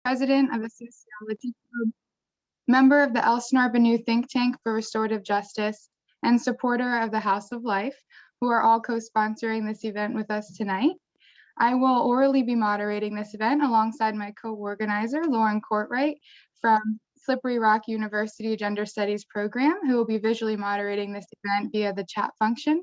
president of the Sociology Club, member of the Elsinore Benu Think Tank for Restorative Justice, and supporter of the House of Life, who are all co-sponsoring this event with us tonight. I will orally be moderating this event alongside my co-organizer, Lauren Courtwright from Slippery Rock University Gender Studies program, who will be visually moderating this event via the chat function.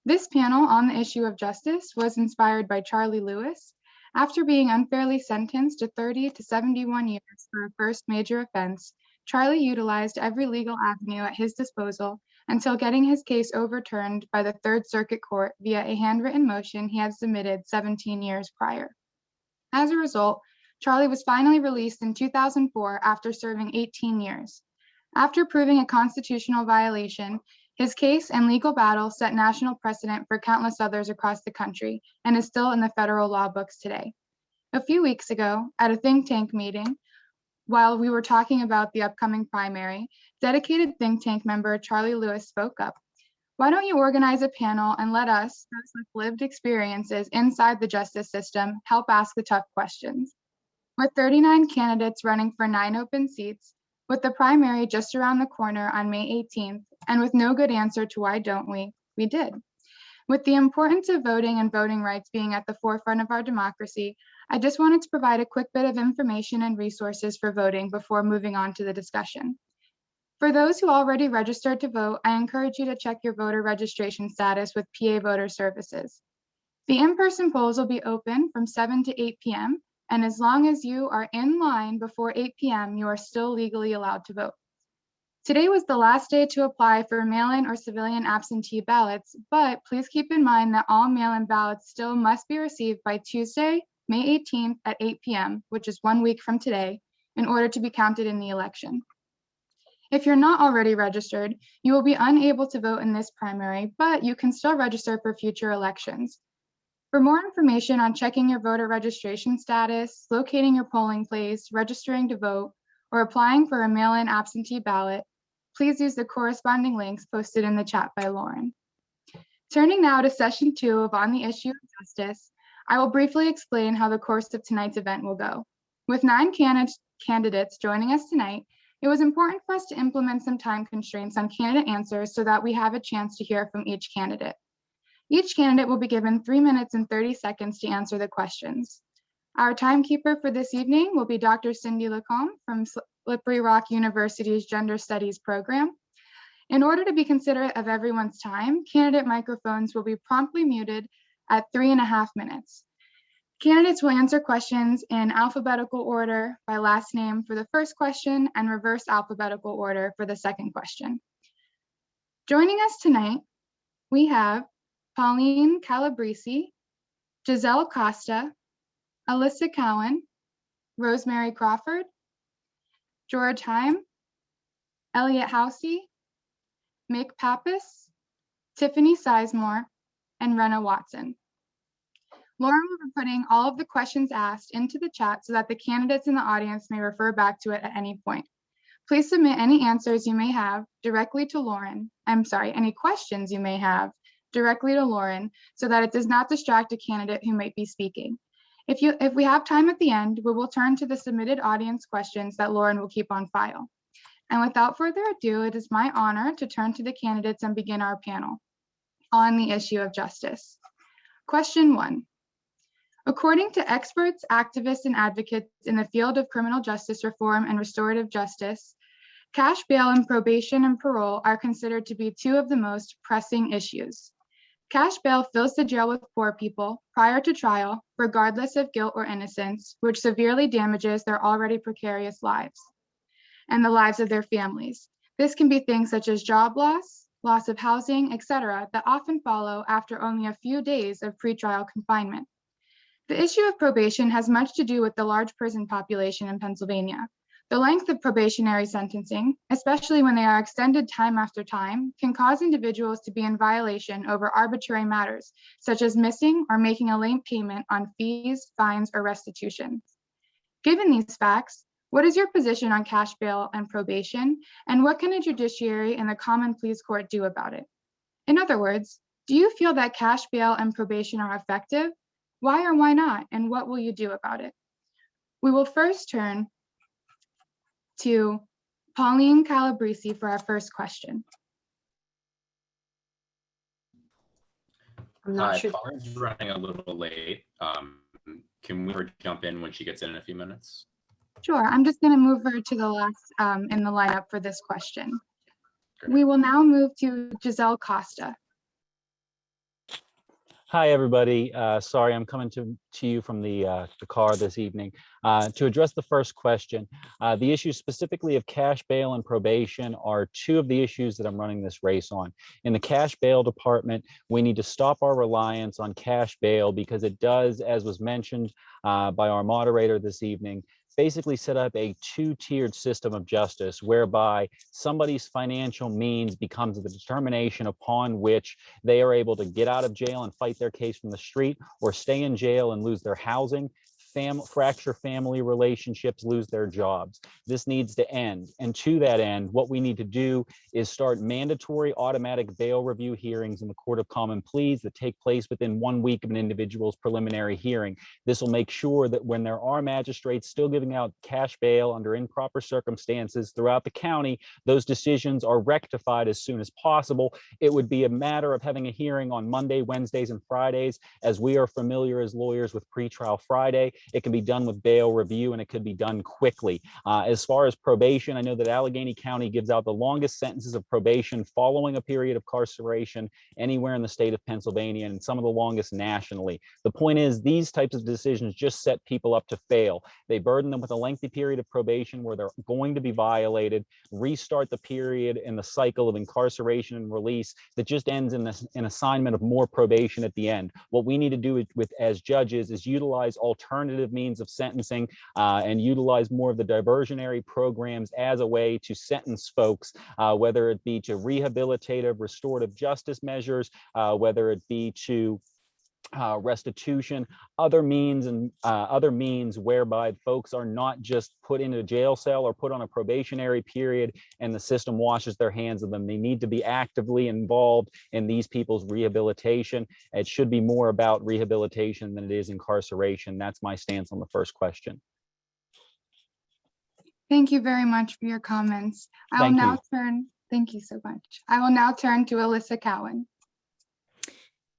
This panel on the issue of justice was inspired by Charlie Lewis. After being unfairly sentenced to 30 to 71 years for a first major offense, Charlie utilized every legal avenue at his disposal until getting his case overturned by the Third Circuit Court via a handwritten motion he had submitted 17 years prior. As a result, Charlie was finally released in 2004 after serving 18 years. After proving a constitutional violation, his case and legal battle set national precedent for countless others across the country and is still in the federal law books today. A few weeks ago, at a think tank meeting, while we were talking about the upcoming primary, dedicated think tank member Charlie Lewis spoke up. Why don't you organize a panel and let us, those with lived experiences inside the justice system, help ask the tough questions? With 39 candidates running for 9 open seats, with the primary just around the corner on May 18th, and with no good answer to why don't we did. With the importance of voting and voting rights being at the forefront of our democracy, I just wanted to provide a quick bit of information and resources for voting before moving on to the discussion. For those who already registered to vote, I encourage you to check your voter registration status with PA Voter Services. The in-person polls will be open from 7 to 8 p.m., and as long as you are in line before 8 p.m., you are still legally allowed to vote. Today was the last day to apply for mail-in or civilian absentee ballots, but please keep in mind that all mail-in ballots still must be received by Tuesday, May 18th at 8 p.m., which is 1 week from today, in order to be counted in the election. If you're not already registered, you will be unable to vote in this primary, but you can still register for future elections. For more information on checking your voter registration status, locating your polling place, registering to vote, or applying for a mail-in absentee ballot, please use the corresponding links posted in the chat by Lauren. Turning now to session 2 of On the Issue of Justice, I will briefly explain how the course of tonight's event will go. With 9 candidates joining us tonight, it was important for us to implement some time constraints on candidate answers so that we have a chance to hear from each candidate. Each candidate will be given 3 minutes and 30 seconds to answer the questions. Our timekeeper for this evening will be Dr. Cindy Lacombe from Slippery Rock University's Gender Studies program. In order to be considerate of everyone's time, candidate microphones will be promptly muted at 3.5 minutes. Candidates will answer questions in alphabetical order by last name for the first question and reverse alphabetical order for the second question. Joining us tonight, we have Pauline Calabresi, Giselle Costa, Alyssa Cowan, Rosemary Crawford, George Heim, Elliot Housey, Mick Pappas, Tiffany Sizemore, and Renna Watson. Lauren will be putting all of the questions asked into the chat so that the candidates in the audience may refer back to it at any point. Please submit any answers you may have directly to Lauren. Any questions you may have directly to Lauren so that it does not distract a candidate who might be speaking. If we have time at the end, we will turn to the submitted audience questions that Lauren will keep on file. And without further ado, it is my honor to turn to the candidates and begin our panel on the issue of justice. Question 1. According to experts, activists, and advocates in the field of criminal justice reform and restorative justice, cash bail and probation and parole are considered to be 2 of the most pressing issues. Cash bail fills the jail with poor people prior to trial, regardless of guilt or innocence, which severely damages their already precarious lives and the lives of their families. This can be things such as job loss, loss of housing, etc., that often follow after only a few days of pretrial confinement. The issue of probation has much to do with the large prison population in Pennsylvania. The length of probationary sentencing, especially when they are extended time after time, can cause individuals to be in violation over arbitrary matters, such as missing or making a late payment on fees, fines, or restitution. Given these facts, what is your position on cash bail and probation, and what can a judiciary and the common pleas court do about it? In other words, do you feel that cash bail and probation are effective? Why or why not, and what will you do about it? We will first turn to Pauline Calabrese for our first question. I'm not Hi, sure. Pauline's running a little late. Can we jump in when she gets in a few minutes? Sure, I'm just going to move her to the last in the lineup for this question. Great. We will now move to Giselle Costa. Hi, everybody. Sorry, I'm coming to you from the car this evening. To address the first question, the issues specifically of cash bail and probation are two of the issues that I'm running this race on. In the cash bail department, we need to stop our reliance on cash bail because it does, as was mentioned by our moderator this evening, basically set up a two-tiered system of justice whereby somebody's financial means becomes the determination upon which they are able to get out of jail and fight their case from the street, or stay in jail and lose their housing, fracture family relationships, lose their jobs. This needs to end. And to that end, what we need to do is start mandatory automatic bail review hearings in the Court of Common Pleas that take place within 1 week of an individual's preliminary hearing. This will make sure that when there are magistrates still giving out cash bail under improper circumstances throughout the county, those decisions are rectified as soon as possible. It would be a matter of having a hearing on Monday, Wednesdays, and Fridays, as we are familiar as lawyers with pretrial Friday. It can be done with bail review, and it could be done quickly. As far as probation, I know that Allegheny County gives out the longest sentences of probation following a period of incarceration anywhere in the state of Pennsylvania, and some of the longest nationally. The point is, these types of decisions just set people up to fail. They burden them with a lengthy period of probation where they're going to be violated, restart the period in the cycle of incarceration and release that just ends in an assignment of more probation at the end. What we need to do as judges is utilize alternative means of sentencing and utilize more of the diversionary programs as a way to sentence folks, whether it be to rehabilitative, restorative justice measures, whether it be to restitution, other means whereby folks are not just put in a jail cell or put on a probationary period and the system washes their hands of them. They need to be actively involved in these people's rehabilitation. It should be more about rehabilitation than it is incarceration. That's my stance on the first question. Thank you very much for your comments. Thank you so much. I will now turn to Alyssa Cowan.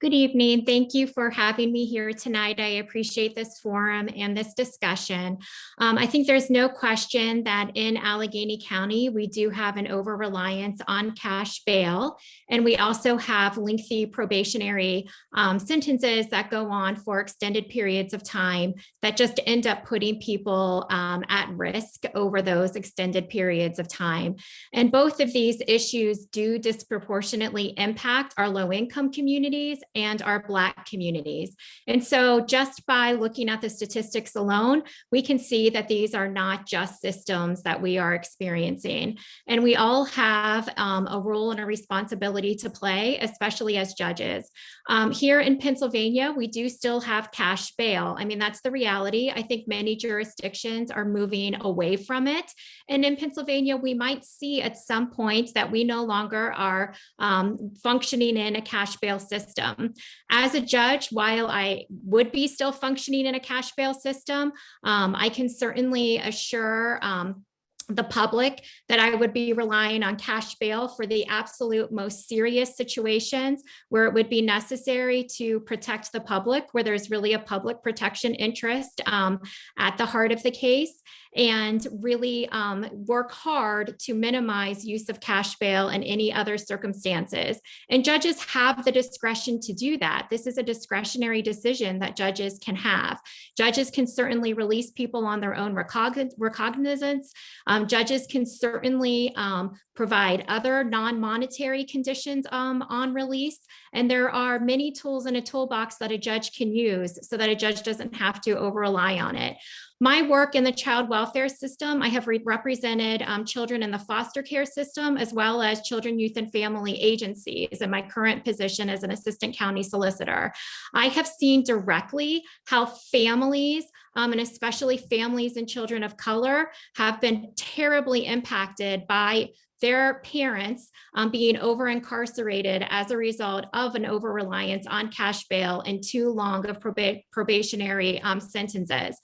Good evening. Thank you for having me here tonight. I appreciate this forum and this discussion. I think there's no question that in Allegheny County, we do have an over-reliance on cash bail, and we also have lengthy probationary sentences that go on for extended periods of time that just end up putting people at risk over those extended periods of time. And both of these issues do disproportionately impact our low-income communities and our Black communities. And so just by looking at the statistics alone, we can see that these are not just systems that we are experiencing. And we all have a role and a responsibility to play, especially as judges. Here in Pennsylvania, we do still have cash bail. I mean, that's the reality. I think many jurisdictions are moving away from it. And in Pennsylvania, we might see at some point that we no longer are functioning in a cash bail system. As a judge, while I would be still functioning in a cash bail system, I can certainly assure the public that I would be relying on cash bail for the absolute most serious situations where it would be necessary to protect the public, where there's really a public protection interest at the heart of the case, and really work hard to minimize use of cash bail in any other circumstances. And judges have the discretion to do that. This is a discretionary decision that judges can have. Judges can certainly release people on their own recognizance. Judges can certainly provide other non-monetary conditions on release. And there are many tools in a toolbox that a judge can use so that a judge doesn't have to over-rely on it. My work in the child welfare system, I have represented children in the foster care system, as well as children, youth, and family agencies in my current position as an assistant county solicitor. I have seen directly how families, and especially families and children of color, have been terribly impacted by their parents being over incarcerated as a result of an over reliance on cash bail and too long of probationary sentences.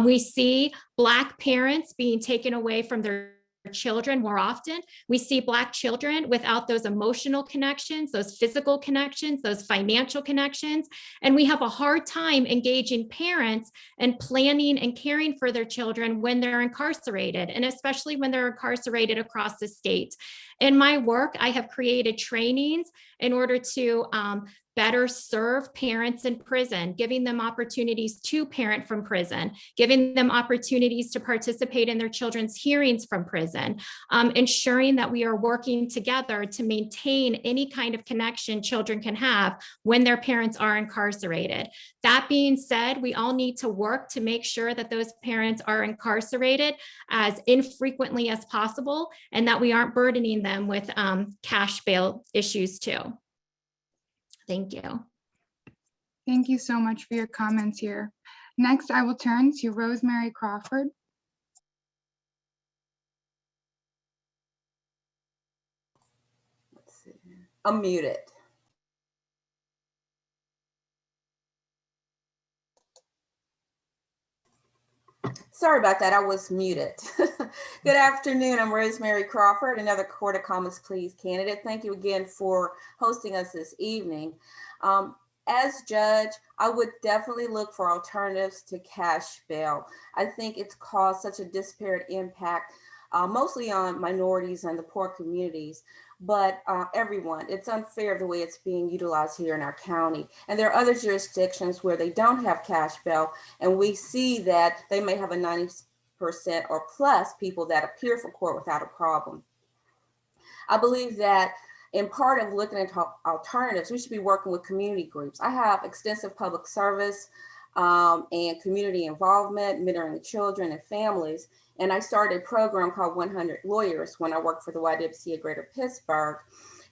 We see Black parents being taken away from their children more often. We see Black children without those emotional connections, those physical connections, those financial connections. And we have a hard time engaging parents and planning and caring for their children when they're incarcerated, and especially when they're incarcerated across the state. In my work, I have created trainings in order to better serve parents in prison, giving them opportunities to parent from prison, giving them opportunities to participate in their children's hearings from prison, ensuring that we are working together to maintain any kind of connection children can have when their parents are incarcerated. That being said, we all need to work to make sure that those parents are incarcerated as infrequently as possible, and that we aren't burdening them with cash bail issues too. Thank you. Thank you so much for your comments here. Next, I will turn to Rosemary Crawford. Let's see. I'm muted. Sorry about that, I was muted. Good afternoon, I'm Rosemary Crawford, another Court of Commons Pleas candidate. Thank you again for hosting us this evening. As judge, I would definitely look for alternatives to cash bail. I think it's caused such a disparate impact, mostly on minorities and the poor communities, but everyone. It's unfair the way it's being utilized here in our county. And there are other jurisdictions where they don't have cash bail, and we see that they may have a 90% or plus people that appear for court without a problem. I believe that in part of looking at alternatives, we should be working with community groups. I have extensive public service and community involvement, mentoring children and families. And I started a program called 100 Lawyers when I worked for the YWCA Greater Pittsburgh,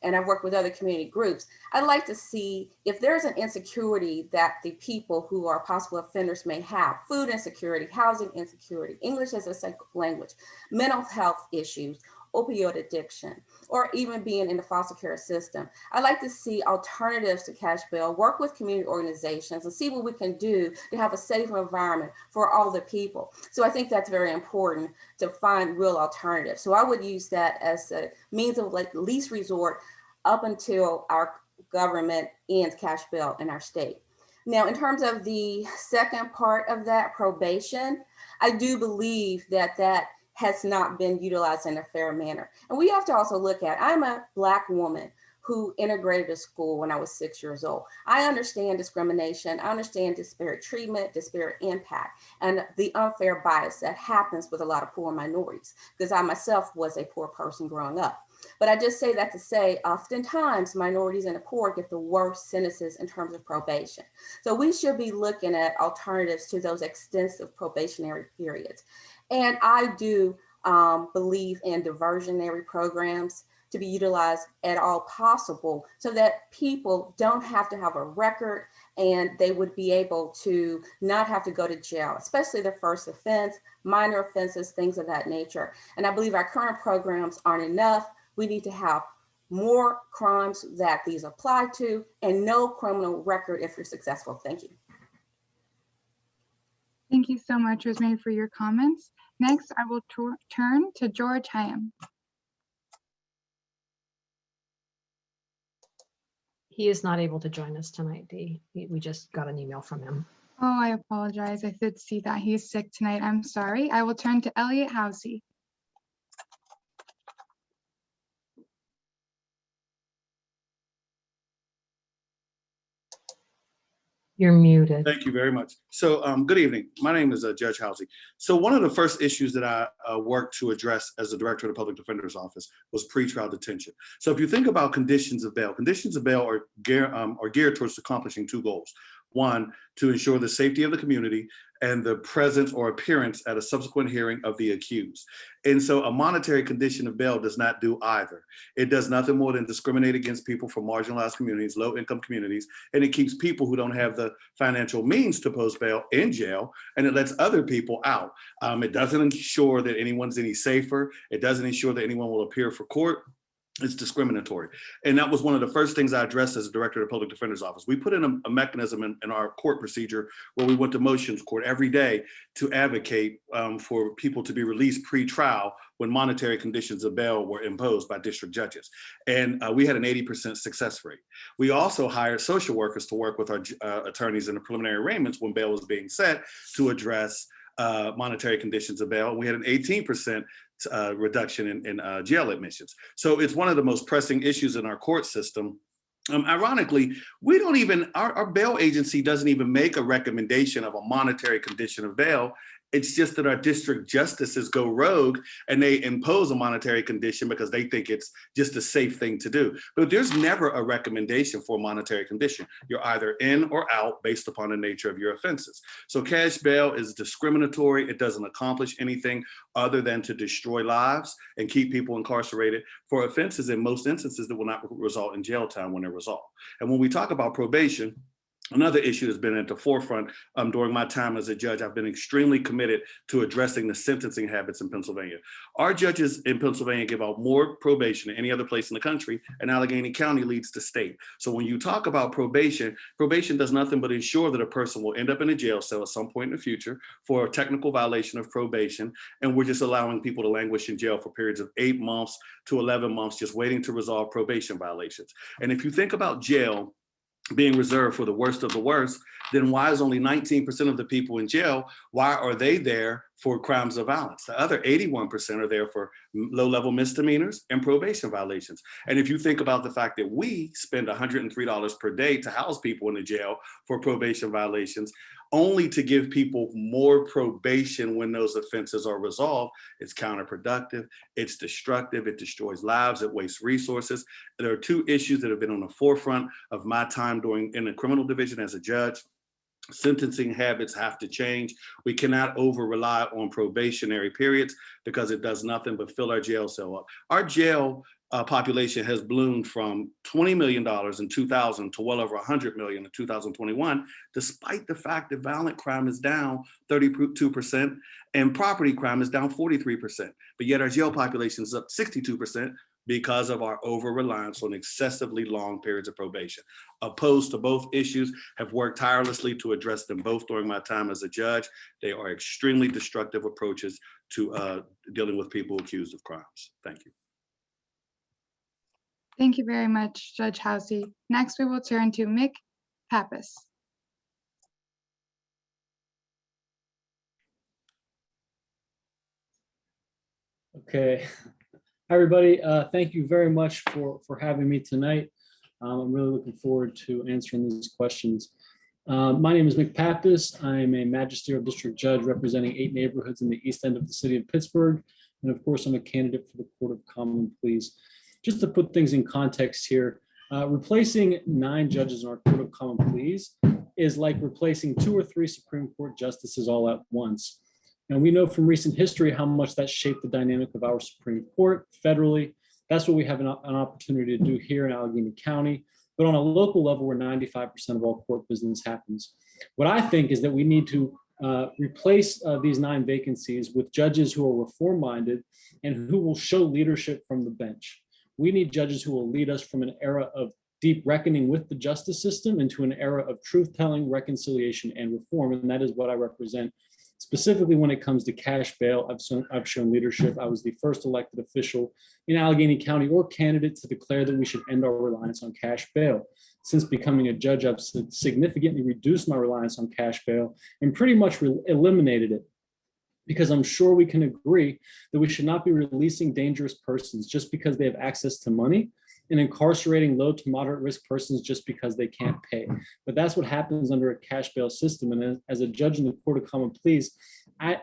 and I've worked with other community groups. I'd like to see if there's an insecurity that the people who are possible offenders may have: food insecurity, housing insecurity, English as a second language, mental health issues, opioid addiction, or even being in the foster care system. I'd like to see alternatives to cash bail, work with community organizations and see what we can do to have a safer environment for all the people. So I think that's very important, to find real alternatives. So I would use that as a means of like least resort up until our government ends cash bail in our state. Now, in terms of the second part of that, probation, I do believe that that has not been utilized in a fair manner. And we have to also look at, I'm a Black woman who integrated to school when I was 6 years old. I understand discrimination, I understand disparate treatment, disparate impact, and the unfair bias that happens with a lot of poor minorities, because I myself was a poor person growing up. But I just say that to say, oftentimes minorities and the poor get the worst sentences in terms of probation. So we should be looking at alternatives to those extensive probationary periods. And I do believe in diversionary programs to be utilized at all possible, so that people don't have to have a record and they would be able to not have to go to jail, especially their first offense, minor offenses, things of that nature. And I believe our current programs aren't enough. We need to have more crimes that these apply to, and no criminal record if you're successful. Thank you. Thank you so much, Rosemary, for your comments. Next, I will turn to George Hyam. He is not able to join us tonight, Dee. We just got an email from him. Oh, I apologize. I did see that he's sick tonight. I'm sorry. I will turn to Elliot Housey. You're muted. Thank you very much. So good evening. My name is Judge Housey. So one of the first issues that I worked to address as the director of the Public Defender's Office was pretrial detention. So if you think about conditions of bail are geared towards accomplishing two goals. One, to ensure the safety of the community and the presence or appearance at a subsequent hearing of the accused. And so a monetary condition of bail does not do either. It does nothing more than discriminate against people from marginalized communities, low-income communities, and it keeps people who don't have the financial means to post bail in jail, and it lets other people out. It doesn't ensure that anyone's any safer. It doesn't ensure that anyone will appear for court. It's discriminatory. And that was one of the first things I addressed as a director of the public defender's office. We put in a mechanism in our court procedure where we went to motions court every day to advocate for people to be released pre-trial when monetary conditions of bail were imposed by district judges. And we had an 80% success rate. We also hired social workers to work with our attorneys in the preliminary arraignments when bail was being set to address monetary conditions of bail. We had an 18% reduction in jail admissions. So it's one of the most pressing issues in our court system. Ironically, we don't even, our bail agency doesn't even make a recommendation of a monetary condition of bail. It's just that our district justices go rogue and they impose a monetary condition because they think it's just a safe thing to do. But there's never a recommendation for a monetary condition. You're either in or out based upon the nature of your offenses. So cash bail is discriminatory. It doesn't accomplish anything other than to destroy lives and keep people incarcerated for offenses in most instances that will not result in jail time when they're resolved. And when we talk about probation, another issue that's been at the forefront during my time as a judge, I've been extremely committed to addressing the sentencing habits in Pennsylvania. Our judges in Pennsylvania give out more probation than any other place in the country, and Allegheny County leads the state. So when you talk about probation, probation does nothing but ensure that a person will end up in a jail cell at some point in the future for a technical violation of probation. And we're just allowing people to languish in jail for periods of 8 months to 11 months, just waiting to resolve probation violations. And if you think about jail being reserved for the worst of the worst, then why is only 19% of the people in jail, why are they there for crimes of violence? The other 81% are there for low-level misdemeanors and probation violations. And if you think about the fact that we spend $103 per day to house people in the jail for probation violations, only to give people more probation when those offenses are resolved, it's counterproductive, it's destructive, it destroys lives, it wastes resources. There are two issues that have been on the forefront of my time in the criminal division as a judge. Sentencing habits have to change. We cannot over-rely on probationary periods because it does nothing but fill our jail cell up. Our jail population has bloomed from $20 million in 2000 to well over $100 million in 2021, despite the fact that violent crime is down 32% and property crime is down 43%. But yet our jail population is up 62% because of our over-reliance on excessively long periods of probation. Opposed to both issues, have worked tirelessly to address them both during my time as a judge. They are extremely destructive approaches to dealing with people accused of crimes. Thank you. Thank you very much, Judge Housey. Next, we will turn to Mick Pappas. Okay. Hi, everybody. Thank you very much for having me tonight. I'm really looking forward to answering these questions. My name is Mick Pappas. I'm a magisterial district judge representing 8 neighborhoods in the east end of the city of Pittsburgh. And of course, I'm a candidate for the Court of Common Pleas. Just to put things in context here, replacing 9 judges in our Court of Common Pleas is like replacing 2 or 3 Supreme Court justices all at once. And we know from recent history how much that shaped the dynamic of our Supreme Court federally. That's what we have an opportunity to do here in Allegheny County. But on a local level, where 95% of all court business happens. What I think is that we need to replace these 9 vacancies with judges who are reform-minded and who will show leadership from the bench. We need judges who will lead us from an era of deep reckoning with the justice system into an era of truth-telling, reconciliation, and reform. And that is what I represent. Specifically, when it comes to cash bail, I've shown leadership. I was the first elected official in Allegheny County or candidate to declare that we should end our reliance on cash bail. Since becoming a judge, I've significantly reduced my reliance on cash bail and pretty much eliminated it, because I'm sure we can agree that we should not be releasing dangerous persons just because they have access to money and incarcerating low to moderate risk persons just because they can't pay. But that's what happens under a cash bail system. And as a judge in the Court of Common Pleas, I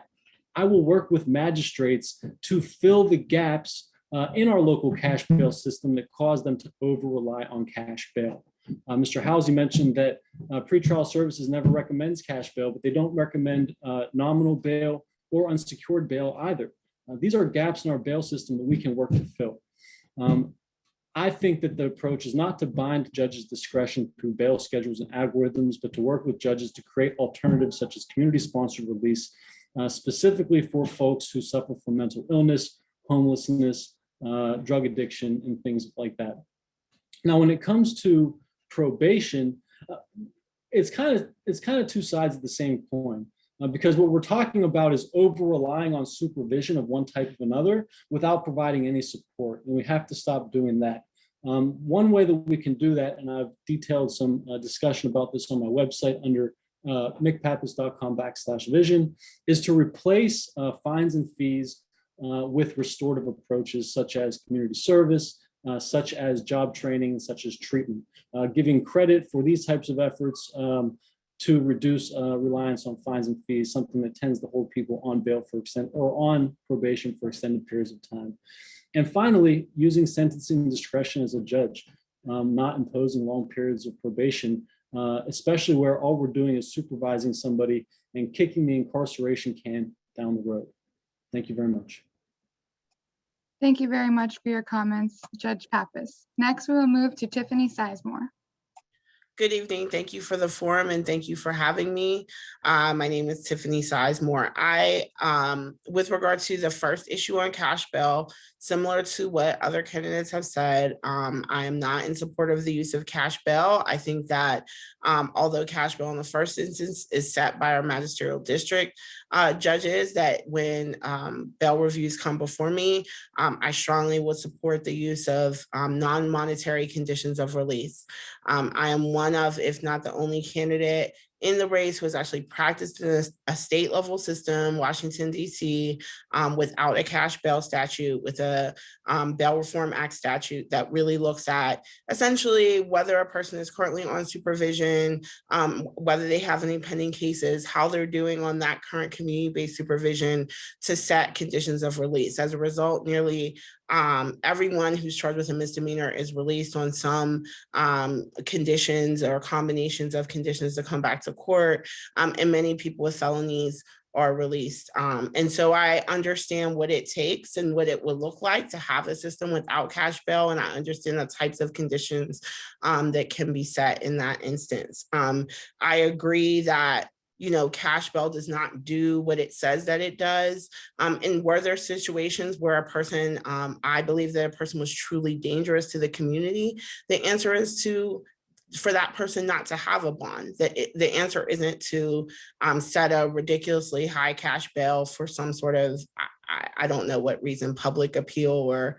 will work with magistrates to fill the gaps in our local cash bail system that cause them to over-rely on cash bail. Mr. Housey mentioned that pretrial services never recommends cash bail, but they don't recommend nominal bail or unsecured bail either. These are gaps in our bail system that we can work to fill. I think that the approach is not to bind judges' discretion through bail schedules and algorithms, but to work with judges to create alternatives such as community-sponsored release, specifically for folks who suffer from mental illness, homelessness, drug addiction, and things like that. Now, when it comes to probation, it's kind of two sides of the same coin. Because what we're talking about is over-relying on supervision of one type of another without providing any support, and we have to stop doing that. One way that we can do that, and I've detailed some discussion about this on my website under mickpappas.com/vision, is to replace fines and fees with restorative approaches such as community service, such as job training, such as treatment, giving credit for these types of efforts to reduce reliance on fines and fees, something that tends to hold people on bail for on probation for extended periods of time. And finally, using sentencing discretion as a judge, not imposing long periods of probation, especially where all we're doing is supervising somebody and kicking the incarceration can down the road. Thank you very much. Thank you very much for your comments, Judge Pappas. Next, we will move to Tiffany Sizemore. Good evening. Thank you for the forum and thank you for having me. My name is Tiffany Sizemore. With regard to the first issue on cash bail, similar to what other candidates have said, I am not in support of the use of cash bail. I think that although cash bail in the first instance is set by our magisterial district judges, that when bail reviews come before me, I strongly would support the use of non-monetary conditions of release. I am one of, if not the only candidate in the race who has actually practiced in a state level system, Washington, D.C., without a cash bail statute, with a Bail Reform Act statute that really looks at essentially whether a person is currently on supervision, whether they have any pending cases, how they're doing on that current community-based supervision to set conditions of release. As a result, nearly everyone who's charged with a misdemeanor is released on some conditions or combinations of conditions to come back to court, and many people with felonies are released. And so I understand what it takes and what it would look like to have a system without cash bail, and I understand the types of conditions that can be set in that instance. I agree that cash bail does not do what it says that it does. And were there situations where a person, I believe that a person was truly dangerous to the community? The answer is for that person not to have a bond. The answer isn't to set a ridiculously high cash bail for some sort of, I don't know what reason, public appeal or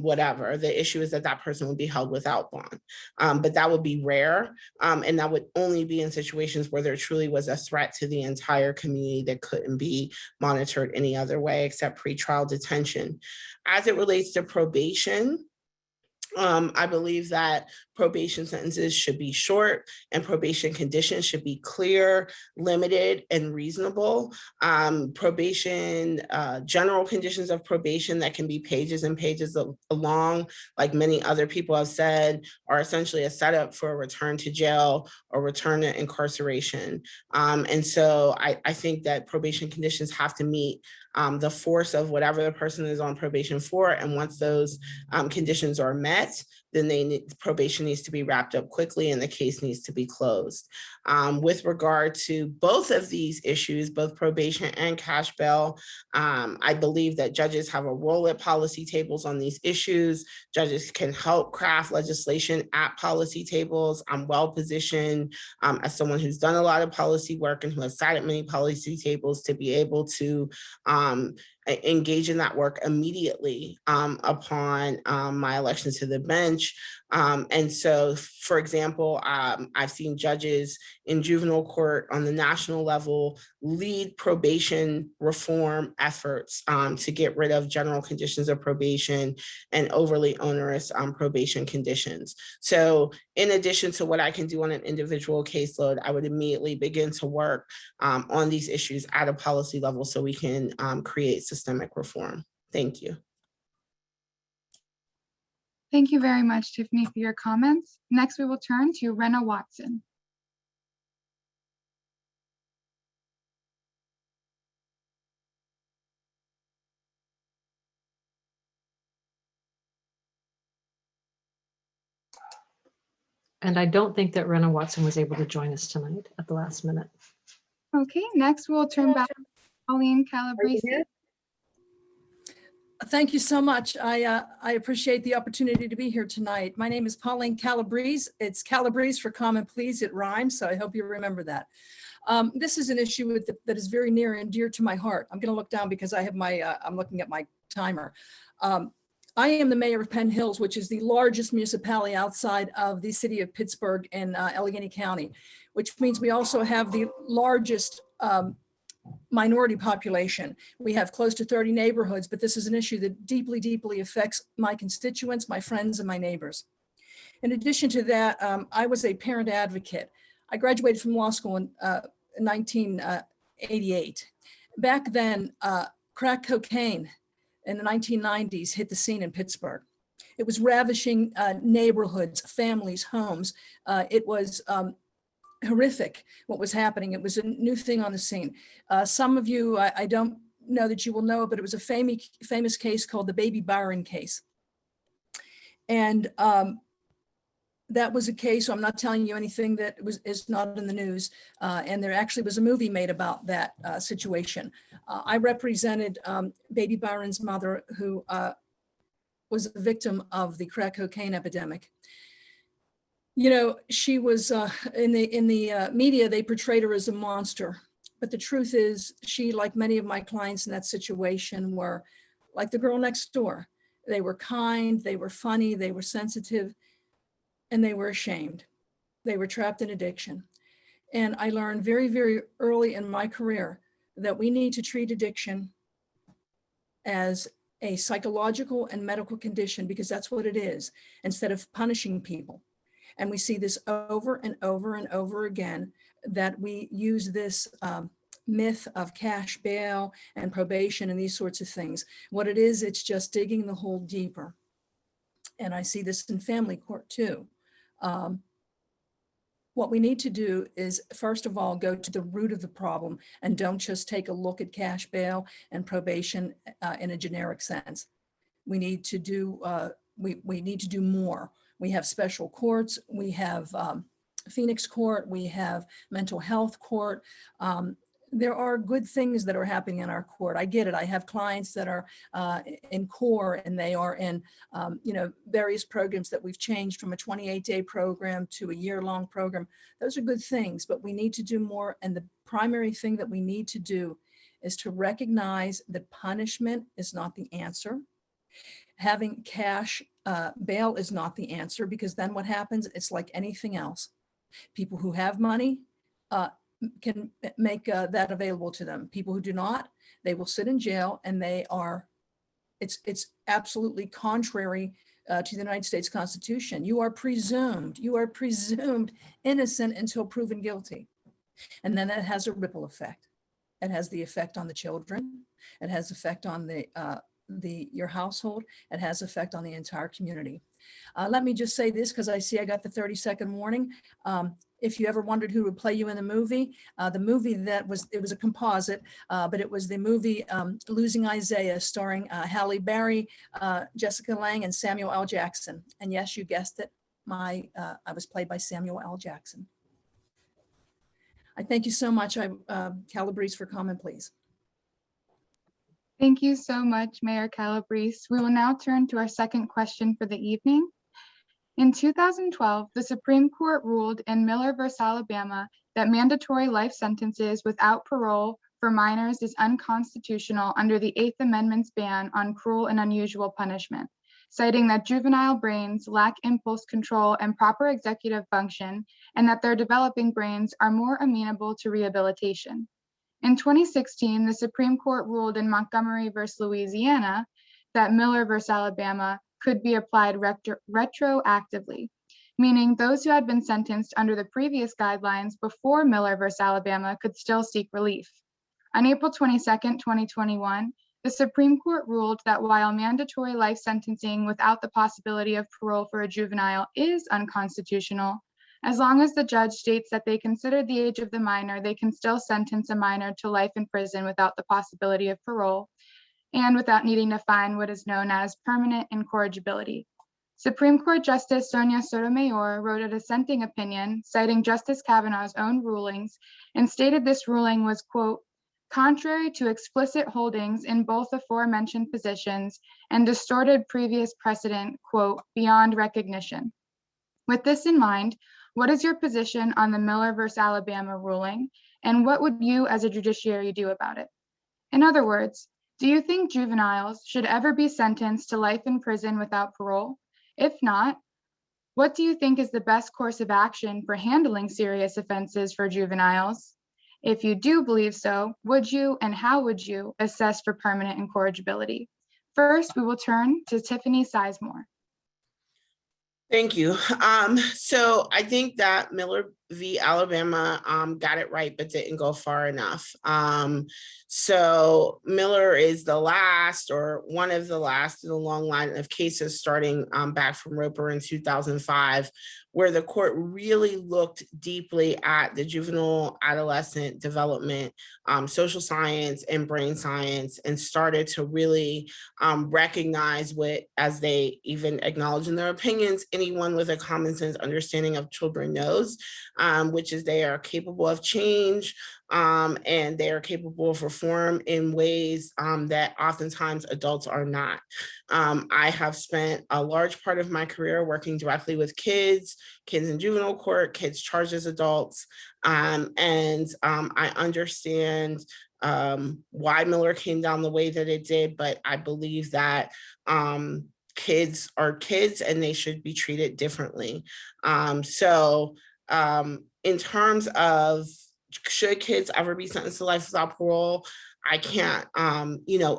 whatever. The issue is that that person would be held without bond. But that would be rare. And that would only be in situations where there truly was a threat to the entire community that couldn't be monitored any other way except pretrial detention. As it relates to probation, I believe that probation sentences should be short and probation conditions should be clear, limited, and reasonable. Probation, general conditions of probation that can be pages and pages long, like many other people have said, are essentially a setup for a return to jail or return to incarceration. And so I think that probation conditions have to meet the force of whatever the person is on probation for. And once those conditions are met, then probation needs to be wrapped up quickly and the case needs to be closed. With regard to both of these issues, both probation and cash bail, I believe that judges have a role at policy tables on these issues. Judges can help craft legislation at policy tables. I'm well positioned as someone who's done a lot of policy work and who has sat at many policy tables to be able to engage in that work immediately upon my election to the bench. And so, for example, I've seen judges in juvenile court on the national level lead probation reform efforts to get rid of general conditions of probation and overly onerous probation conditions. So in addition to what I can do on an individual caseload, I would immediately begin to work on these issues at a policy level so we can create systemic reform. Thank you. Thank you very much, Tiffany, for your comments. Next, we will turn to Renna Watson. And I don't think that Renna Watson was able to join us tonight at the last minute. Okay, next we'll turn back to Pauline Calabrese. Thank you so much. I appreciate the opportunity to be here tonight. My name is Pauline Calabrese. It's Calabrese for Common Pleas. It rhymes, so I hope you remember that. This is an issue that is very near and dear to my heart. I'm going to look down because I have I'm looking at my timer. I am the mayor of Penn Hills, which is the largest municipality outside of the city of Pittsburgh in Allegheny County, which means we also have the largest minority population. We have close to 30 neighborhoods, but this is an issue that deeply, deeply affects my constituents, my friends, and my neighbors. In addition to that, I was a parent advocate. I graduated from law school in 1988. Back then, crack cocaine in the 1990s hit the scene in Pittsburgh. It was ravishing neighborhoods, families, homes. It was horrific what was happening. It was a new thing on the scene. Some of you, I don't know that you will know, but it was a famous case called the Baby Byron case. And that was a case, so I'm not telling you anything that is not in the news. And there actually was a movie made about that situation. I represented Baby Byron's mother, who was a victim of the crack cocaine epidemic. You know, she was in the media, they portrayed her as a monster. But the truth is, she, like many of my clients in that situation, were like the girl next door. They were kind, they were funny, they were sensitive, and they were ashamed. They were trapped in addiction. And I learned very, very early in my career that we need to treat addiction as a psychological and medical condition, because that's what it is, instead of punishing people. And we see this over and over and over again, that we use this myth of cash bail and probation and these sorts of things. What it is, it's just digging the hole deeper. And I see this in family court too. What we need to do is, first of all, go to the root of the problem and don't just take a look at cash bail and probation in a generic sense. We need to do we need to do more. We have special courts. We have Phoenix Court. We have mental health court. There are good things that are happening in our court. I get it. I have clients that are in CORE, and they are in various programs that we've changed from a 28-day program to a year-long program. Those are good things, but we need to do more. And the primary thing that we need to do is to recognize that punishment is not the answer. Having cash bail is not the answer, because then what happens, it's like anything else. People who have money can make that available to them. People who do not, they will sit in jail, and it's absolutely contrary to the United States Constitution. You are presumed innocent until proven guilty. And then that has a ripple effect. It has the effect on the children. It has effect on your household. It has effect on the entire community. Let me just say this, because I see I got the 30-second warning. If you ever wondered who would play you in the movie it was a composite, but it was the movie Losing Isaiah, starring Halle Berry, Jessica Lange, and Samuel L. Jackson. And yes, you guessed it, I was played by Samuel L. Jackson. I thank you so much. Calabrese for comment, please. Thank you so much, Mayor Calabrese. We will now turn to our second question for the evening. In 2012, the Supreme Court ruled in Miller v. Alabama that mandatory life sentences without parole for minors is unconstitutional under the Eighth Amendment's ban on cruel and unusual punishment, citing that juvenile brains lack impulse control and proper executive function, and that their developing brains are more amenable to rehabilitation. In 2016, the Supreme Court ruled in Montgomery v. Louisiana that Miller v. Alabama could be applied retroactively, meaning those who had been sentenced under the previous guidelines before Miller v. Alabama could still seek relief. On April 22nd, 2021, The Supreme Court ruled that while mandatory life sentencing without the possibility of parole for a juvenile is unconstitutional, as long as the judge states that they considered the age of the minor, they can still sentence a minor to life in prison without the possibility of parole and without needing to find what is known as permanent incorrigibility. Supreme Court Justice Sonia Sotomayor wrote a dissenting opinion citing Justice Kavanaugh's own rulings and stated this ruling was, quote, contrary to explicit holdings in both aforementioned positions and distorted previous precedent, quote, beyond recognition. With this in mind, what is your position on the Miller versus Alabama ruling, and what would you as a judiciary do about it? In other words, do you think juveniles should ever be sentenced to life in prison without parole? If not, what do you think is the best course of action for handling serious offenses for juveniles? If you do believe so, would you and how would you assess for permanent incorrigibility? First, we will turn to Tiffany Sizemore. Thank you. So I think that Miller v. Alabama got it right, but didn't go far enough. So Miller is the last or one of the last in a long line of cases starting back from Roper in 2005, where the court really looked deeply at the juvenile adolescent development, social science and brain science, and started to really recognize what, as they even acknowledge in their opinions, anyone with a common sense understanding of children knows, which is they are capable of change, and they are capable of reform in ways that oftentimes adults are not. I have spent a large part of my career working directly with kids in juvenile court, kids charged as adults, and I understand why Miller came down the way that it did, but I believe that kids are kids and they should be treated differently. In terms of should kids ever be sentenced to life without parole, I can't,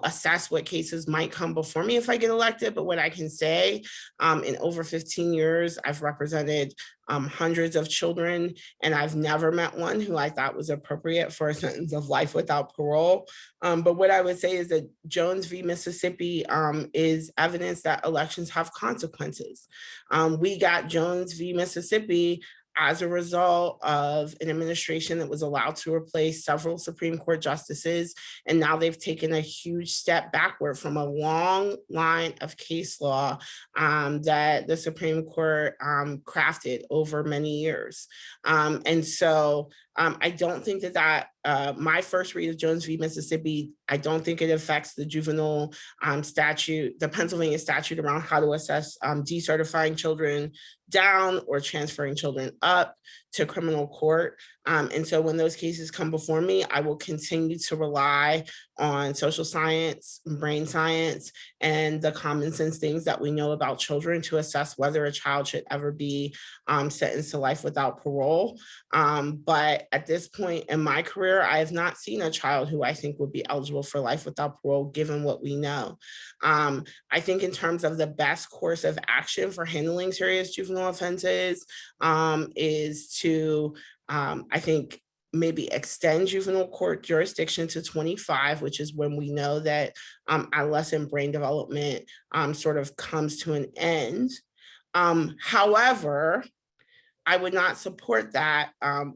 assess what cases might come before me if I get elected. But what I can say, in over 15 years, I've represented hundreds of children, and I've never met one who I thought was appropriate for a sentence of life without parole. But what I would say is that Jones v. Mississippi is evidence that elections have consequences. We got Jones v. Mississippi as a result of an administration that was allowed to replace several Supreme Court justices. And now they've taken a huge step backward from a long line of case law that the Supreme Court crafted over many years. I don't think that my first read of Jones v. Mississippi, I don't think it affects the juvenile statute, the Pennsylvania statute around how to assess decertifying children down or transferring children up to criminal court. And so when those cases come before me, I will continue to rely on social science, brain science, and the common sense things that we know about children to assess whether a child should ever be sentenced to life without parole. But at this point in my career, I have not seen a child who I think would be eligible for life without parole, given what we know. I think in terms of the best course of action for handling serious juvenile offenses is to, I think, maybe extend juvenile court jurisdiction to 25, which is when we know that adolescent brain development sort of comes to an end. However, I would not support that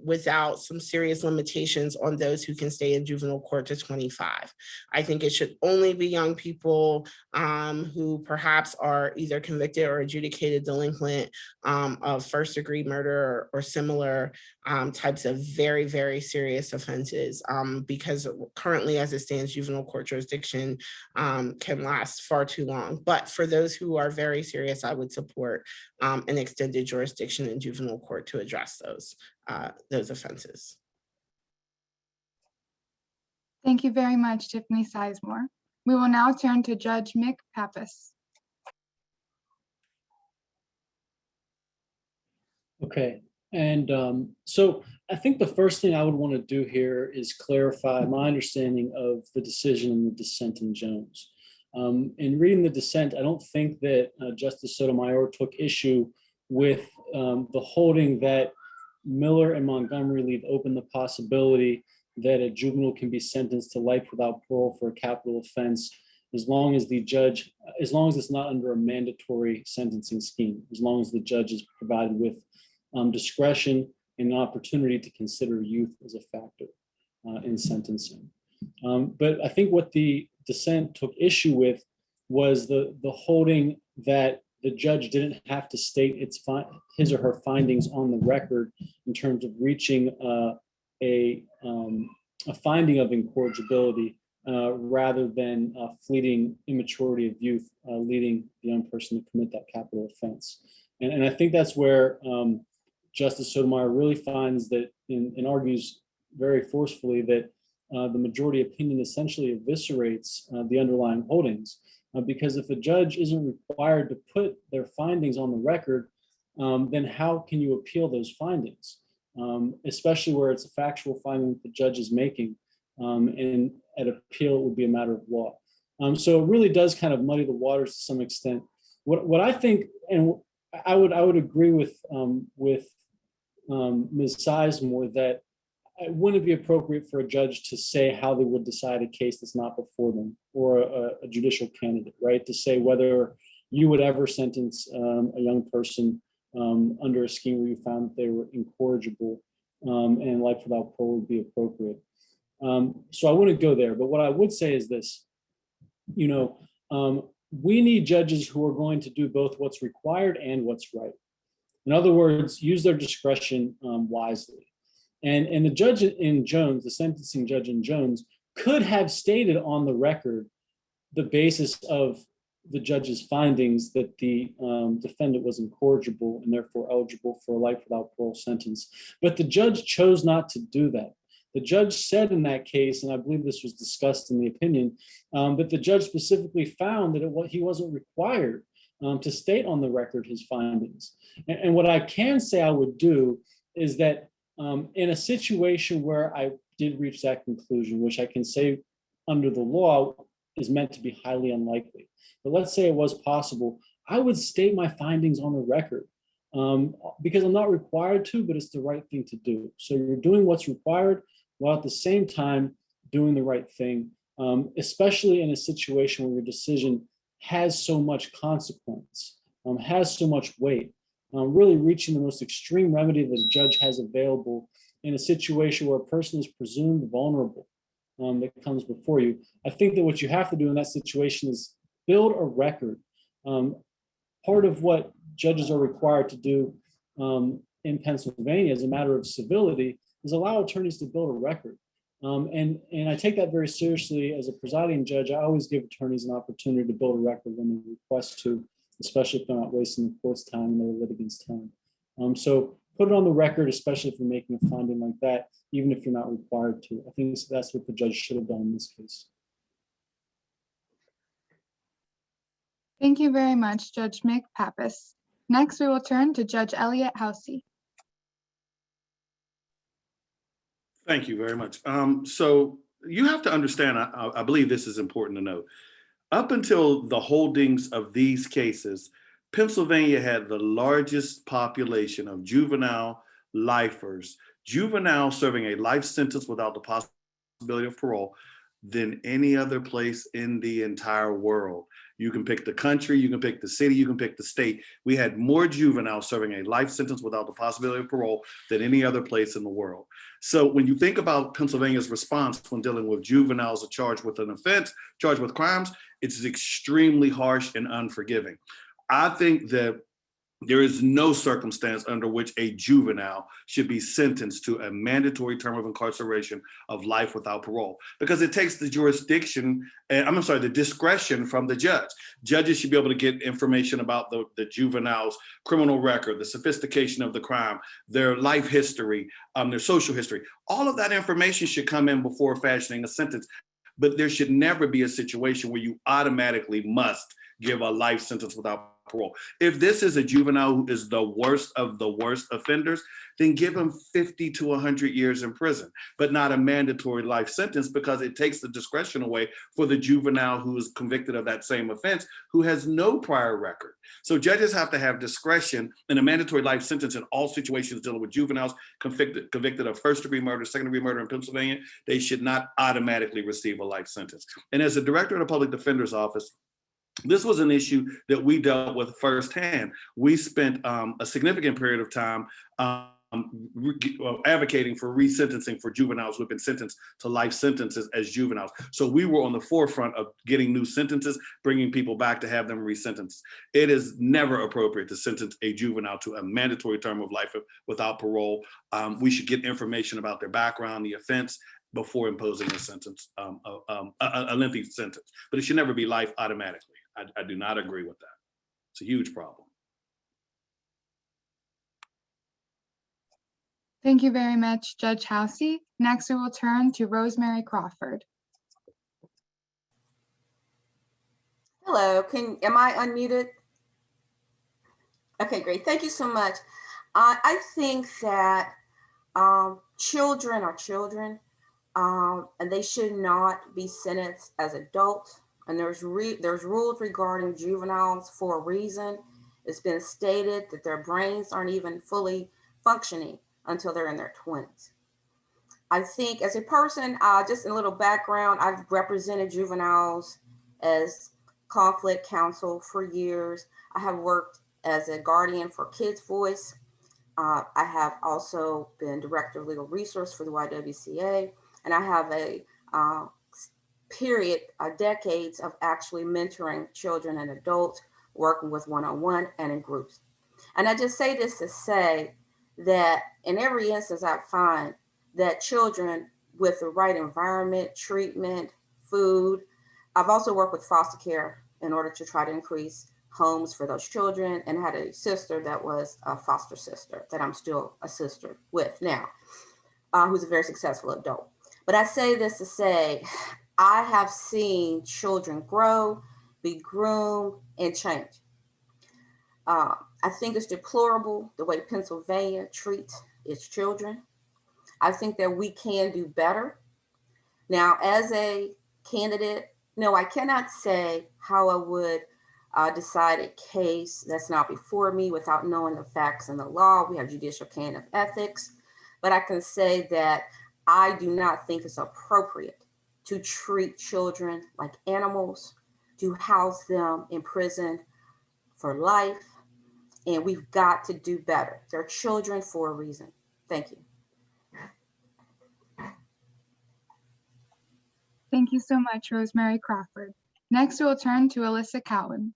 without some serious limitations on those who can stay in juvenile court to 25. I think it should only be young people who perhaps are either convicted or adjudicated delinquent of first-degree murder or similar types of very, very serious offenses, because currently, as it stands, juvenile court jurisdiction can last far too long. But for those who are very serious, I would support an extended jurisdiction in juvenile court to address those offenses. Thank you very much, Tiffany Sizemore. We will now turn to Judge Mick Pappas. Okay, and so I think the first thing I would want to do here is clarify my understanding of the decision in the dissent in Jones. In reading the dissent, I don't think that Justice Sotomayor took issue with the holding that Miller and Montgomery leave open the possibility that a juvenile can be sentenced to life without parole for a capital offense as long as it's not under a mandatory sentencing scheme, as long as the judge is provided with discretion and an opportunity to consider youth as a factor in sentencing. But I think what the dissent took issue with was the holding that the judge didn't have to state his or her findings on the record in terms of reaching a finding of incorrigibility rather than fleeting immaturity of youth leading the young person to commit that capital offense. And I think that's where Justice Sotomayor really finds that and argues very forcefully that the majority opinion essentially eviscerates the underlying holdings. Because if a judge isn't required to put their findings on the record, then how can you appeal those findings? Especially where it's a factual finding that the judge is making, and at appeal it would be a matter of law. So it really does kind of muddy the waters to some extent. What I think, and I would agree with Ms. Sizemore that it wouldn't be appropriate for a judge to say how they would decide a case that's not before them, or a judicial candidate, right? To say whether you would ever sentence a young person under a scheme where you found that they were incorrigible and life without parole would be appropriate. So I wouldn't go there, but what I would say is this, we need judges who are going to do both what's required and what's right. In other words, use their discretion wisely. And the judge in Jones, the sentencing judge in Jones, could have stated on the record the basis of the judge's findings that the defendant was incorrigible and therefore eligible for a life without parole sentence. But the judge chose not to do that. The judge said in that case, and I believe this was discussed in the opinion, but the judge specifically found that he wasn't required to state on the record his findings. And what I can say I would do is that in a situation where I did reach that conclusion, which I can say under the law is meant to be highly unlikely, but let's say it was possible, I would state my findings on the record because I'm not required to, but it's the right thing to do. So you're doing what's required while at the same time doing the right thing, especially in a situation where your decision has so much consequence, has so much weight. Really reaching the most extreme remedy that a judge has available in a situation where a person is presumed vulnerable that comes before you. I think that what you have to do in that situation is build a record. Part of what judges are required to do in Pennsylvania as a matter of civility is allow attorneys to build a record. And I take that very seriously. As a presiding judge, I always give attorneys an opportunity to build a record when they request to, especially if they're not wasting the court's time and their litigants' time. So put it on the record, especially if you're making a finding like that, even if you're not required to. I think that's what the judge should have done in this case. Thank you very much, Judge McPapis. Next, we will turn to Judge Elliott Housey. Thank you very much. So you have to understand, I believe this is important to note. Up until the holdings of these cases, Pennsylvania had the largest population of juvenile lifers, juveniles serving a life sentence without the possibility of parole, than any other place in the entire world. You can pick the country, you can pick the city, you can pick the state. We had more juveniles serving a life sentence without the possibility of parole than any other place in the world. So when you think about Pennsylvania's response when dealing with juveniles charged with an offense, charged with crimes, it's extremely harsh and unforgiving. I think that there is no circumstance under which a juvenile should be sentenced to a mandatory term of incarceration of life without parole, because it takes the the discretion from the judge. Judges should be able to get information about the juvenile's criminal record, the sophistication of the crime, their life history, their social history. All of that information should come in before fashioning a sentence, but there should never be a situation where you automatically must give a life sentence without parole. If this is a juvenile who is the worst of the worst offenders, then give him 50 to 100 years in prison, but not a mandatory life sentence, because it takes the discretion away for the juvenile who is convicted of that same offense, who has no prior record. So judges have to have discretion in a mandatory life sentence in all situations dealing with juveniles convicted of first-degree murder, second-degree murder in Pennsylvania. They should not automatically receive a life sentence. And as a director of the Public Defender's Office, this was an issue that we dealt with firsthand. We spent a significant period of time advocating for resentencing for juveniles who have been sentenced to life sentences as juveniles. So we were on the forefront of getting new sentences, bringing people back to have them resentenced. It is never appropriate to sentence a juvenile to a mandatory term of life without parole. We should get information about their background, the offense, before imposing a sentence, a lengthy sentence. But it should never be life automatically. I do not agree with that. It's a huge problem. Thank you very much, Judge Housey. Next, we will turn to Rosemary Crawford. Hello, am I unmuted? Okay, great. Thank you so much. I think that children are children, and they should not be sentenced as adults. And there's rules regarding juveniles for a reason. It's been stated that their brains aren't even fully functioning until they're in their 20s. I think as a person, just a little background, I've represented juveniles as conflict counsel for years. I have worked as a guardian for Kids Voice. I have also been director of legal resource for the YWCA, and I have a decades of actually mentoring children and adults, working with one-on-one and in groups. And I just say this to say that in every instance, I find that children with the right environment, treatment, food, I've also worked with foster care in order to try to increase homes for those children, and had a sister that was a foster sister that I'm still a sister with now, who's a very successful adult. But I say this to say, I have seen children grow, be groomed, and change. I think it's deplorable the way Pennsylvania treats its children. I think that we can do better. Now, as a candidate, no, I cannot say how I would decide a case that's not before me without knowing the facts and the law. We have judicial canon of ethics, but I can say that I do not think it's appropriate to treat children like animals, to house them in prison for life, and we've got to do better. They're children for a reason. Thank you. Thank you so much, Rosemary Crawford. Next, we will turn to Alyssa Cowan.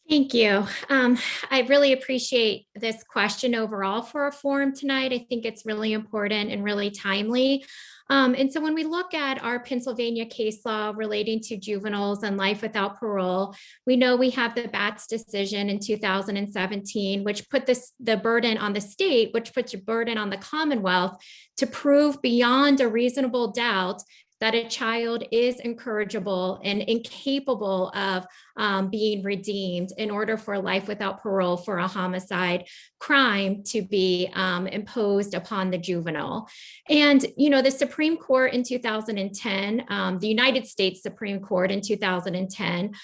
Thank you. I really appreciate this question overall for our forum tonight. I think it's really important and really timely. And so when we look at our Pennsylvania case law relating to juveniles and life without parole, we know we have the Batts decision in 2017, which put the burden on the state, which puts a burden on the Commonwealth to prove beyond a reasonable doubt that a child is incorrigible and incapable of being redeemed in order for life without parole for a homicide crime to be imposed upon the juvenile. And, the Supreme Court in 2010, the United States Supreme Court in 2010,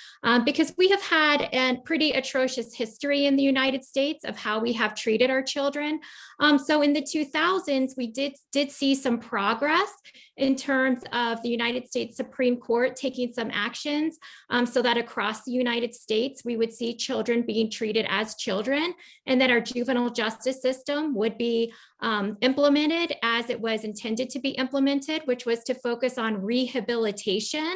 because we have had a pretty atrocious history in the United States of how we have treated our children. So in the 2000s, we did see some progress in terms of the United States Supreme Court taking some actions so that across the United States, we would see children being treated as children, and that our juvenile justice system would be implemented as it was intended to be implemented, which was to focus on rehabilitation,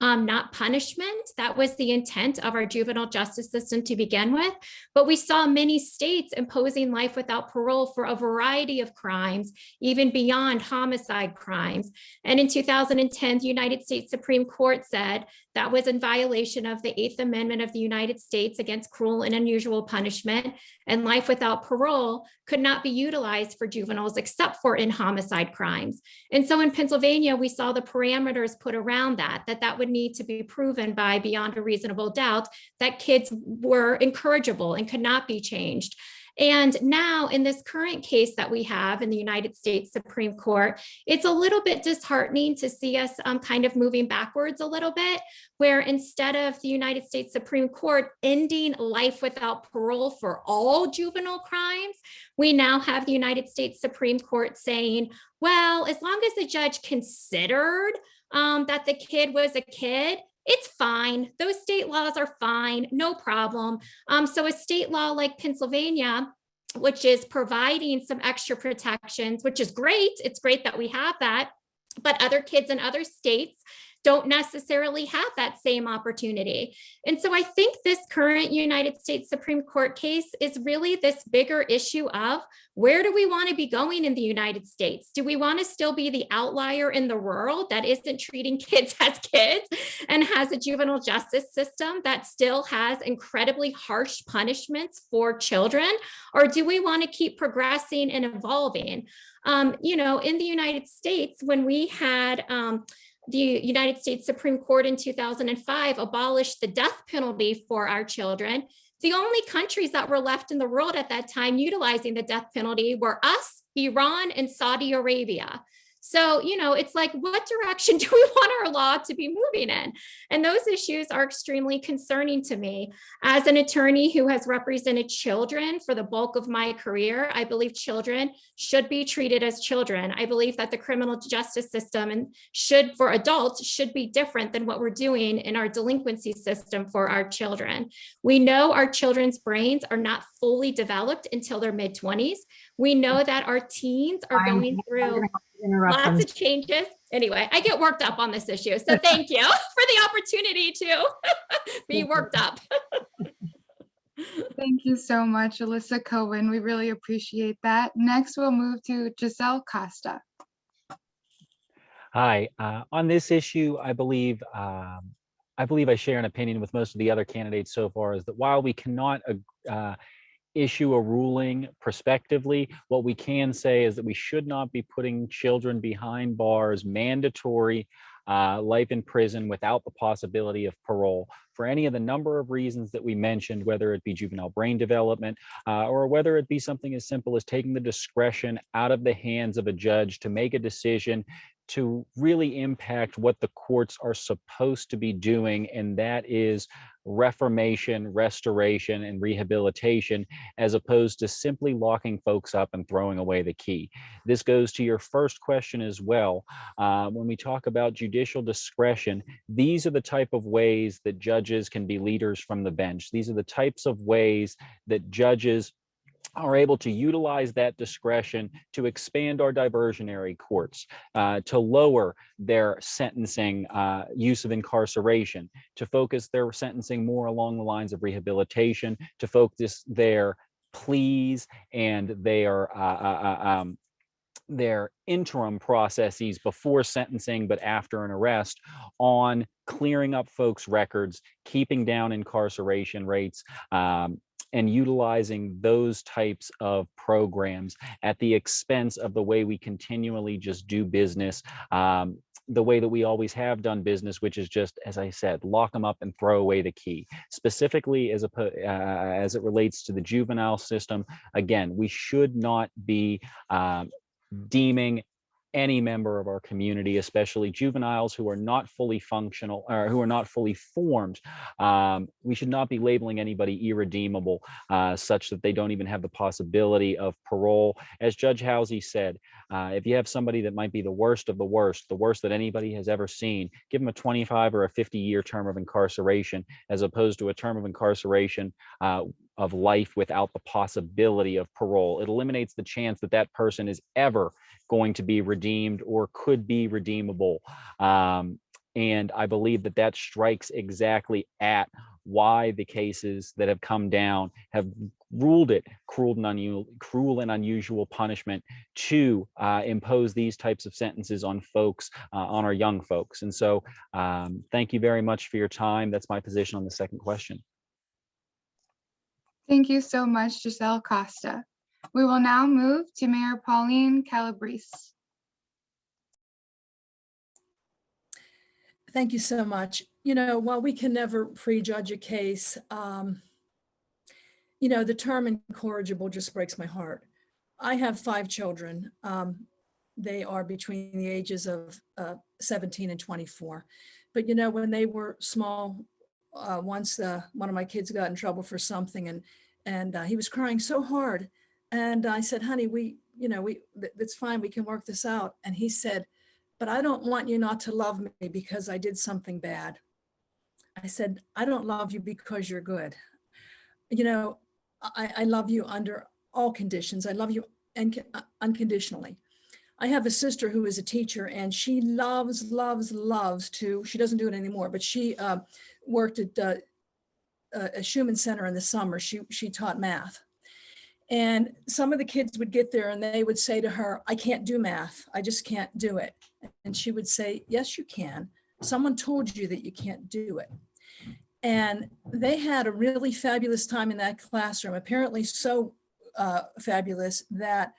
not punishment. That was the intent of our juvenile justice system to begin with. But we saw many states imposing life without parole for a variety of crimes, even beyond homicide crimes. And in 2010, the United States Supreme Court said that was in violation of the 8th Amendment of the United States against cruel and unusual punishment, and life without parole could not be utilized for for juveniles except for in homicide crimes. And so in Pennsylvania, we saw the parameters put around that would need to be proven by beyond a reasonable doubt that kids were incorrigible and could not be changed. And now in this current case that we have in the United States Supreme Court, it's a little bit disheartening to see us kind of moving backwards a little bit, where instead of the United States Supreme Court ending life without parole for all juvenile crimes, we now have the United States Supreme Court saying, well, as long as the judge considered that the kid was a kid, it's fine. Those state laws are fine, no problem. So a state law like Pennsylvania, which is providing some extra protections, which is great. It's great that we have that, but other kids in other states don't necessarily have that same opportunity. And so I think this current United States Supreme Court case is really this bigger issue of where do we want to be going in the United States? Do we want to still be the outlier in the world that isn't treating kids as kids and has a juvenile justice system that still has incredibly harsh punishments for children? Or do we want to keep progressing and evolving? You know, in the United States, when we had the United States Supreme Court in 2005 abolished the death penalty for our children, the only countries that were left in the world at that time utilizing the death penalty were us, Iran, and Saudi Arabia. So, you know, it's like, what direction do we want our law to be moving in? And those issues are extremely concerning to me. As an attorney who has represented children for the bulk of my career, I believe children should be treated as children. I believe that the criminal justice system for adults should be different than what we're doing in our delinquency system for our children. We know our children's brains are not fully developed until their mid-20s. We know that our teens are going through lots of changes. Anyway, I get worked up on this issue. So thank you for the opportunity to be worked up. Thank you so much, Alyssa Cohen. We really appreciate that. Next, we'll move to Giselle Costa. Hi, on this issue, I believe I share an opinion with most of the other candidates so far, is that while we cannot issue a ruling prospectively, what we can say is that we should not be putting children behind bars, mandatory life in prison without the possibility of parole for any of the number of reasons that we mentioned, whether it be juvenile brain development or whether it be something as simple as taking the discretion out of the hands of a judge to make a decision to really impact what the courts are supposed to be doing, and that is reformation, restoration, and rehabilitation, as opposed to simply locking folks up and throwing away the key. This goes to your first question as well. When we talk about judicial discretion, these are the type of ways that judges can be leaders from the bench. These are the types of ways that judges are able to utilize that discretion to expand our diversionary courts, to lower their sentencing use of incarceration, to focus their sentencing more along the lines of rehabilitation, to focus their pleas and their interim processes before sentencing, but after an arrest, on clearing up folks' records, keeping down incarceration rates, and utilizing those types of programs at the expense of the way we continually just do business, the way that we always have done business, which is just, as I said, lock them up and throw away the key. Specifically, as it relates to the juvenile system, again, we should not be deeming any member of our community, especially juveniles who are not fully functional or who are not fully formed. We should not be labeling anybody irredeemable such that they don't even have the possibility of parole. As Judge Housey said, if you have somebody that might be the worst of the worst that anybody has ever seen, give them a 25 or a 50-year term of incarceration, as opposed to a term of incarceration of life without the possibility of parole. It eliminates the chance that that person is ever going to be redeemed or could be redeemable. And I believe that that strikes exactly at why the cases that have come down have ruled it cruel and unusual punishment to impose these types of sentences on folks, on our young folks. And so thank you very much for your time. That's my position on the second question. Thank you so much, Giselle Costa. We will now move to Mayor Pauline Calabrese. Thank you so much. You know, while we can never prejudge a case, you know, the term incorrigible just breaks my heart. I have 5 children. They are between the ages of 17 and 24. But, you know, when they were small, once one of my kids got in trouble for something and he was crying so hard. And I said, honey, that's fine. We can work this out. And he said, but I don't want you not to love me because I did something bad. I said, I don't love you because you're good. You know, I love you under all conditions. I love you unconditionally. I have a sister who is a teacher and she loves to, she doesn't do it anymore, but she worked at a Schumann Center in the summer. She taught math. And some of the kids would get there and they would say to her, I can't do math. I just can't do it. And she would say, yes, you can. Someone told you that you can't do it. And they had a really fabulous time in that classroom, apparently so fabulous that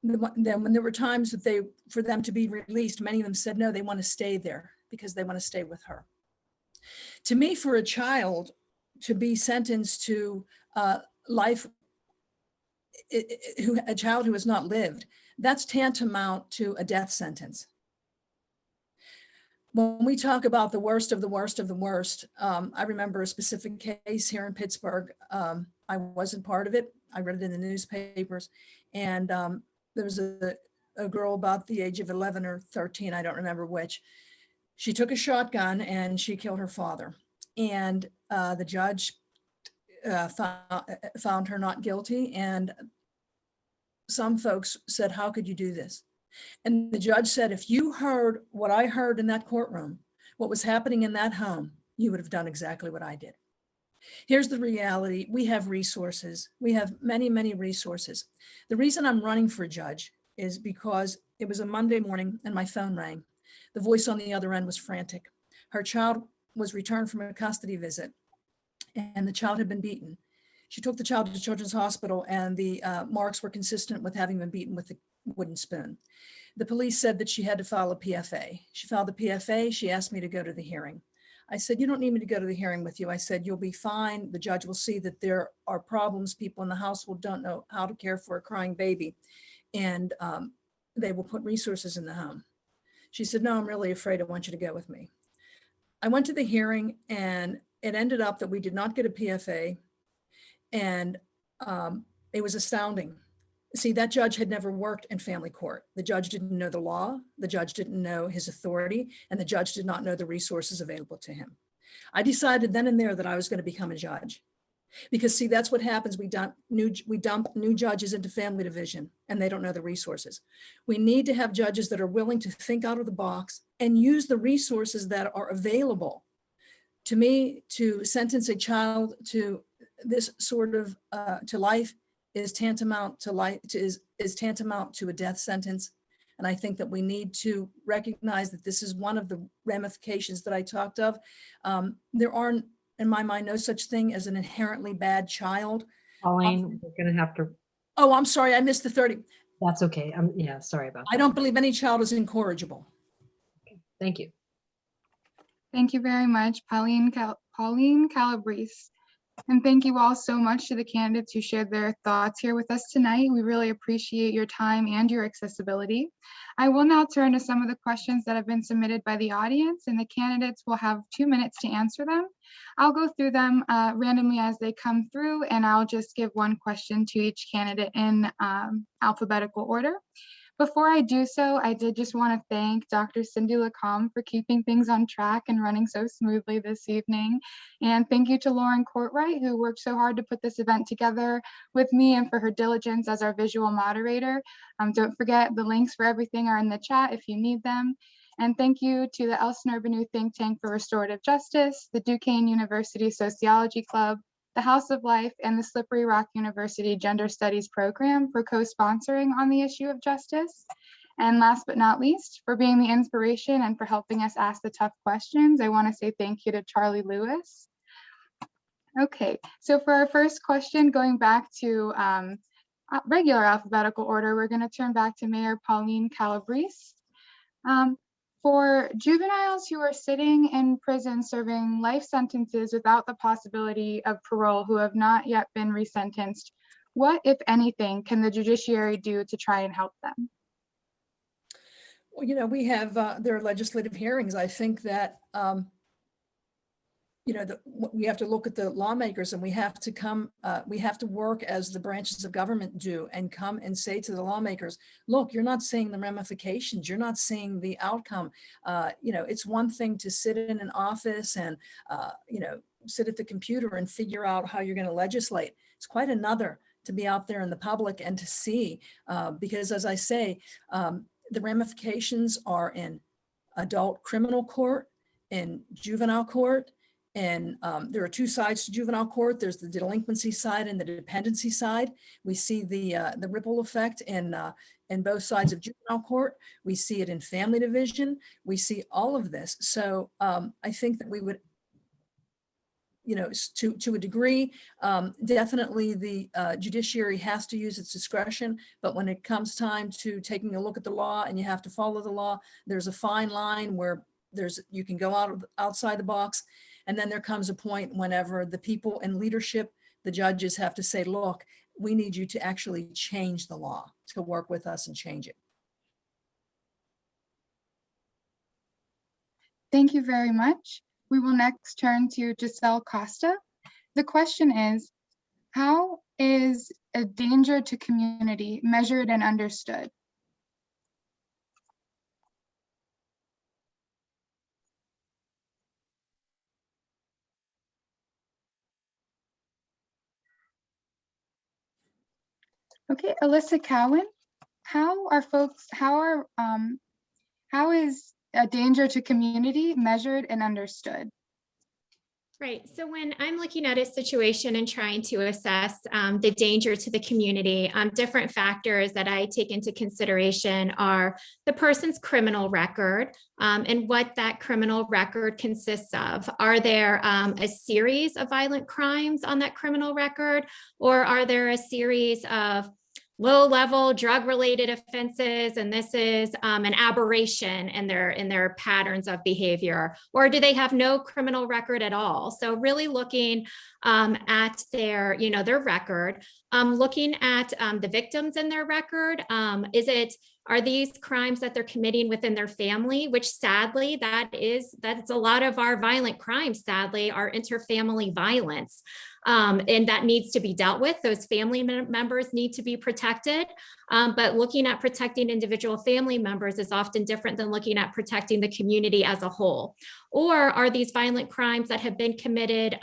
then when there were times that for them to be released, many of them said, no, they want to stay there because they want to stay with her. To me, for a child to be sentenced to life, a child who has not lived, that's tantamount to a death sentence. When we talk about the worst of the worst of the worst, I remember a specific case here in Pittsburgh. I wasn't part of it. I read it in the newspapers. And there was a girl about the age of 11 or 13, I don't remember which. She took a shotgun and she killed her father. And the judge found her not guilty. And some folks said, how could you do this? And the judge said, if you heard what I heard in that courtroom, what was happening in that home, you would have done exactly what I did. Here's the reality. We have resources. We have many, many resources. The reason I'm running for judge is because it was a Monday morning and my phone rang. The voice on the other end was frantic. Her child was returned from a custody visit and the child had been beaten. She took the child to Children's Hospital and the marks were consistent with having been beaten with a wooden spoon. The police said that she had to file a PFA. She filed the PFA. She asked me to go to the hearing. I said, you don't need me to go to the hearing with you. I said, you'll be fine. The judge will see that there are problems. People in the household don't know how to care for a crying baby. And they will put resources in the home. She said, no, I'm really afraid. I want you to go with me. I went to the hearing and it ended up that we did not get a PFA. And it was astounding. See, that judge had never worked in family court. The judge didn't know the law. The judge didn't know his authority, and the judge did not know the resources available to him. I decided then and there that I was going to become a judge. Because see, that's what happens. We dump new judges into family division and they don't know the resources. We need to have judges that are willing to think out of the box and use the resources that are available. To me, to sentence a child to this sort of to life is tantamount to life, is tantamount to a death sentence. And I think that we need to recognize that this is one of the ramifications that I talked of. There are, in my mind, no such thing as an inherently bad child. Pauline, we're going to have to. Oh, I'm sorry, I missed the 30. That's okay. Yeah, sorry about that. I don't believe any child is incorrigible. Okay, thank you. Thank you very much, Pauline Calabrese. And thank you all so much to the candidates who shared their thoughts here with us tonight. We really appreciate your time and your accessibility. I will now turn to some of the questions that have been submitted by the audience, and the candidates will have 2 minutes to answer them. I'll go through them randomly as they come through, and I'll just give one question to each candidate in alphabetical order. Before I do so, I did just want to thank Dr. Cindy Lacombe for keeping things on track and running so smoothly this evening. And thank you to Lauren Courtwright, who worked so hard to put this event together with me and for her diligence as our visual moderator. Don't forget the links for everything are in the chat if you need them. And thank you to the Elsinore Benu Think Tank for Restorative Justice, the Duquesne University Sociology Club, the House of Life, and the Slippery Rock University Gender Studies Program for co-sponsoring on the issue of justice. And last but not least, for being the inspiration and for helping us ask the tough questions, I want to say thank you to Charlie Lewis. Okay, so for our first question, going back to regular alphabetical order, we're going to turn back to Mayor Pauline Calabrese. For juveniles who are sitting in prison serving life sentences without the possibility of parole who have not yet been resentenced, what, if anything, can the judiciary do to try and help them? Well, you know, we have, there are legislative hearings. I think that, you know, we have to look at the lawmakers, and we have to work as the branches of government do, and come and say to the lawmakers, look, you're not seeing the ramifications. You're not seeing the outcome. You know, it's one thing to sit in an office and, you know, sit at the computer and figure out how you're going to legislate. It's quite another to be out there in the public and to see, because as I say, the ramifications are in adult criminal court, in juvenile court, and there are two sides to juvenile court. There's the delinquency side and the dependency side. We see the ripple effect in both sides of juvenile court. We see it in family division. We see all of this. So I think that we would, you know, to a degree, definitely the judiciary has to use its discretion, but when it comes time to taking a look at the law and you have to follow the law, there's a fine line where you can go outside the box. And then there comes a point whenever the people in leadership, the judges, have to say, look, we need you to actually change the law, to work with us and change it. Thank you very much. We will next turn to Giselle Costa. The question is, how is a danger to community measured and understood? Okay, Alyssa Cowan, how is a danger to community measured and understood? Right. So when I'm looking at a situation and trying to assess the danger to the community, different factors that I take into consideration are the person's criminal record and what that criminal record consists of. Are there a series of violent crimes on that criminal record, or are there a series of low-level drug-related offenses, and this is an aberration in their patterns of behavior, or do they have no criminal record at all? So really looking at their record, looking at the victims in their record. Are these crimes that they're committing within their family, which sadly, that's a lot of our violent crimes, sadly, are interfamily violence. And that needs to be dealt with. Those family members need to be protected. But looking at protecting individual family members is often different than looking at protecting the community as a whole. Or are these violent crimes that have been committed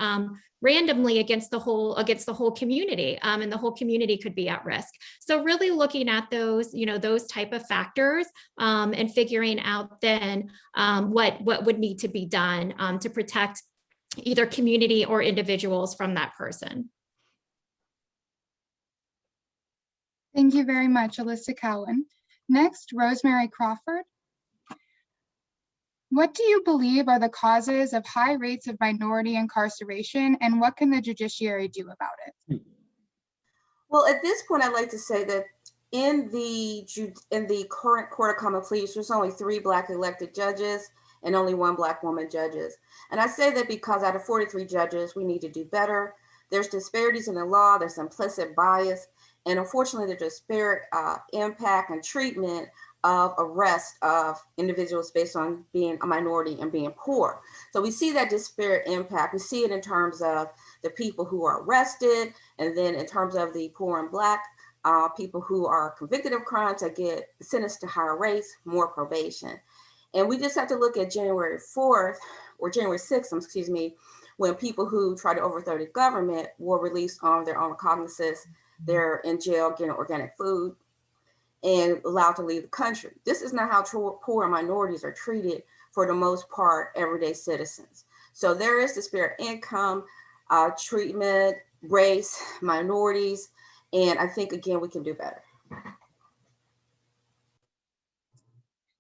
randomly against the whole community, and the whole community could be at risk. So really looking at those type of factors and figuring out then what would need to be done to protect either community or individuals from that person. Thank you very much, Alyssa Cowan. Next, Rosemary Crawford. What do you believe are the causes of high rates of minority incarceration, and what can the judiciary do about it? Well, at this point, I'd like to say that in the current Court of Common Pleas, there's only 3 Black elected judges and only 1 Black woman judges. And I say that because out of 43 judges, we need to do better. There's disparities in the law, there's implicit bias, and unfortunately, the disparate impact and treatment of arrest of individuals based on being a minority and being poor. So we see that disparate impact. We see it in terms of the people who are arrested, and then in terms of the poor and Black people who are convicted of crimes that get sentenced to higher rates, more probation. And we just have to look at January 4th or January 6th, when people who try to overthrow the government were released on their own recognizance. They're in jail getting organic food and allowed to leave the country. This is not how poor and minorities are treated, for the most part, everyday citizens. So there is disparate income, treatment, race, minorities, and I think, again, we can do better.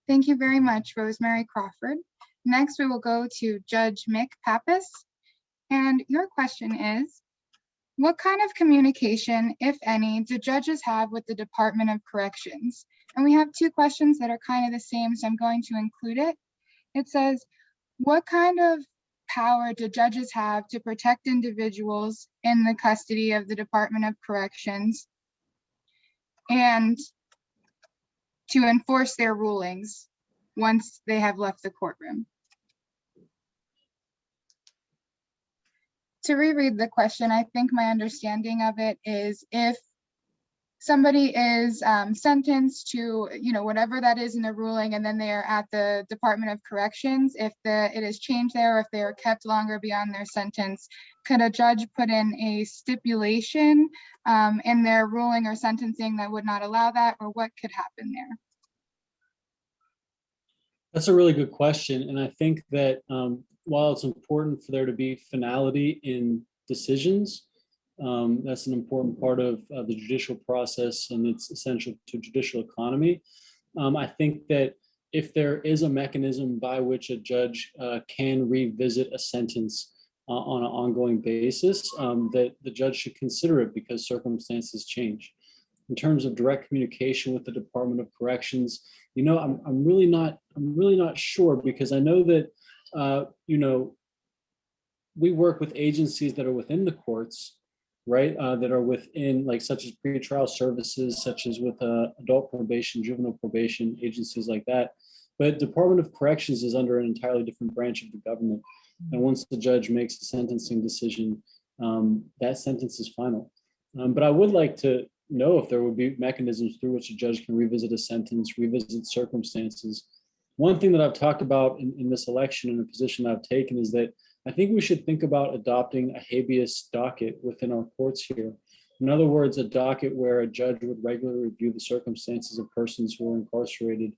Thank you very much, Rosemary Crawford. Next, we will go to Judge Mick Pappas. And your question is, What kind of communication, if any, do judges have with the Department of Corrections? And we have two questions that are kind of the same, so I'm going to include it. It says, what kind of power do judges have to protect individuals in the custody of the Department of Corrections and to enforce their rulings once they have left the courtroom? To reread the question, I think my understanding of it is if somebody is sentenced to, whatever that is in the ruling, and then they are at the Department of Corrections, if it is changed there, or if they are kept longer beyond their sentence, could a judge put in a stipulation in their ruling or sentencing that would not allow that, or what could happen there? That's a really good question. And I think that while it's important for there to be finality in decisions, that's an important part of the judicial process, and it's essential to judicial economy. I think that if there is a mechanism by which a judge can revisit a sentence on an ongoing basis, that the judge should consider it because circumstances change. In terms of direct communication with the Department of Corrections, I'm really not sure, because I know that we work with agencies that are within the courts, right? That are within, like, such as pretrial services, such as with adult probation, juvenile probation, agencies like that. But Department of Corrections is under an entirely different branch of the government. And once the judge makes a sentencing decision, that sentence is final. But I would like to know if there would be mechanisms through which a judge can revisit a sentence, revisit circumstances. One thing that I've talked about in this election, and a position I've taken, is that I think we should think about adopting a habeas docket within our courts here. In other words, a docket where a judge would regularly review the circumstances of persons who are incarcerated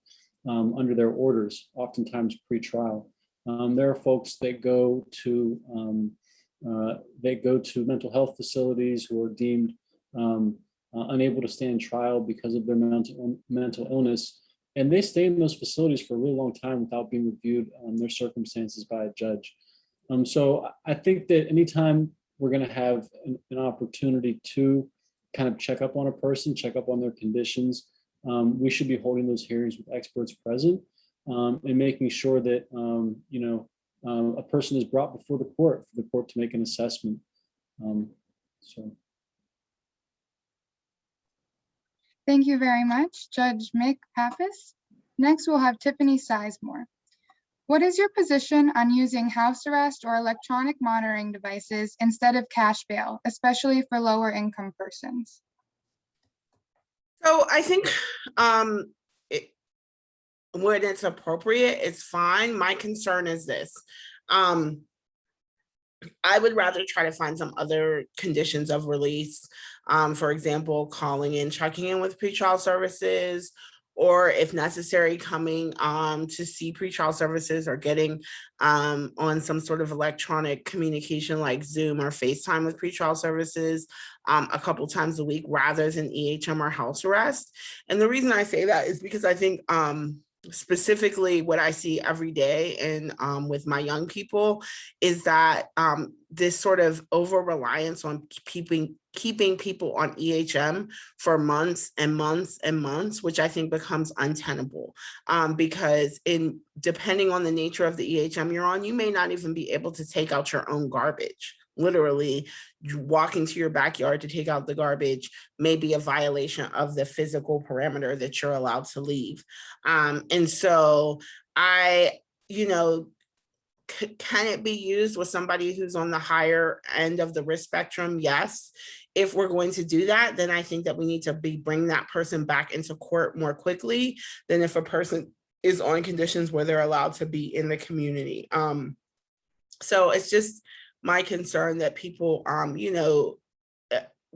under their orders, oftentimes pre-trial. There are folks that go to mental health facilities who are deemed unable to stand trial because of their mental illness, and they stay in those facilities for a really long time without being reviewed their circumstances by a judge. So I think that anytime we're going to have an opportunity to kind of check up on a person, check up on their conditions, we should be holding those hearings with experts present, and making sure that a person is brought before the court for the court to make an assessment. Thank you very much, Judge Mick Pappas. Next, we'll have Tiffany Sizemore. What is your position on using house arrest or electronic monitoring devices instead of cash bail, especially for lower income persons? So I think when it's appropriate, it's fine. My concern is this. I would rather try to find some other conditions of release. For example, calling in, checking in with pretrial services, or if necessary, coming to see pretrial services, or getting on some sort of electronic communication like Zoom or FaceTime with pretrial services a couple times a week, rather than EHM or house arrest. And the reason I say that is because I think specifically what I see every day and with my young people is that this sort of over-reliance on keeping people on EHM for months and months and months, which I think becomes untenable, because depending on the nature of the EHM you're on, you may not even be able to take out your own garbage. Literally, walking to your backyard to take out the garbage may be a violation of the physical parameter that you're allowed to leave. And so can it be used with somebody who's on the higher end of the risk spectrum? Yes. If we're going to do that, then I think that we need to bring that person back into court more quickly than if a person is on conditions where they're allowed to be in the community. So it's just my concern that people,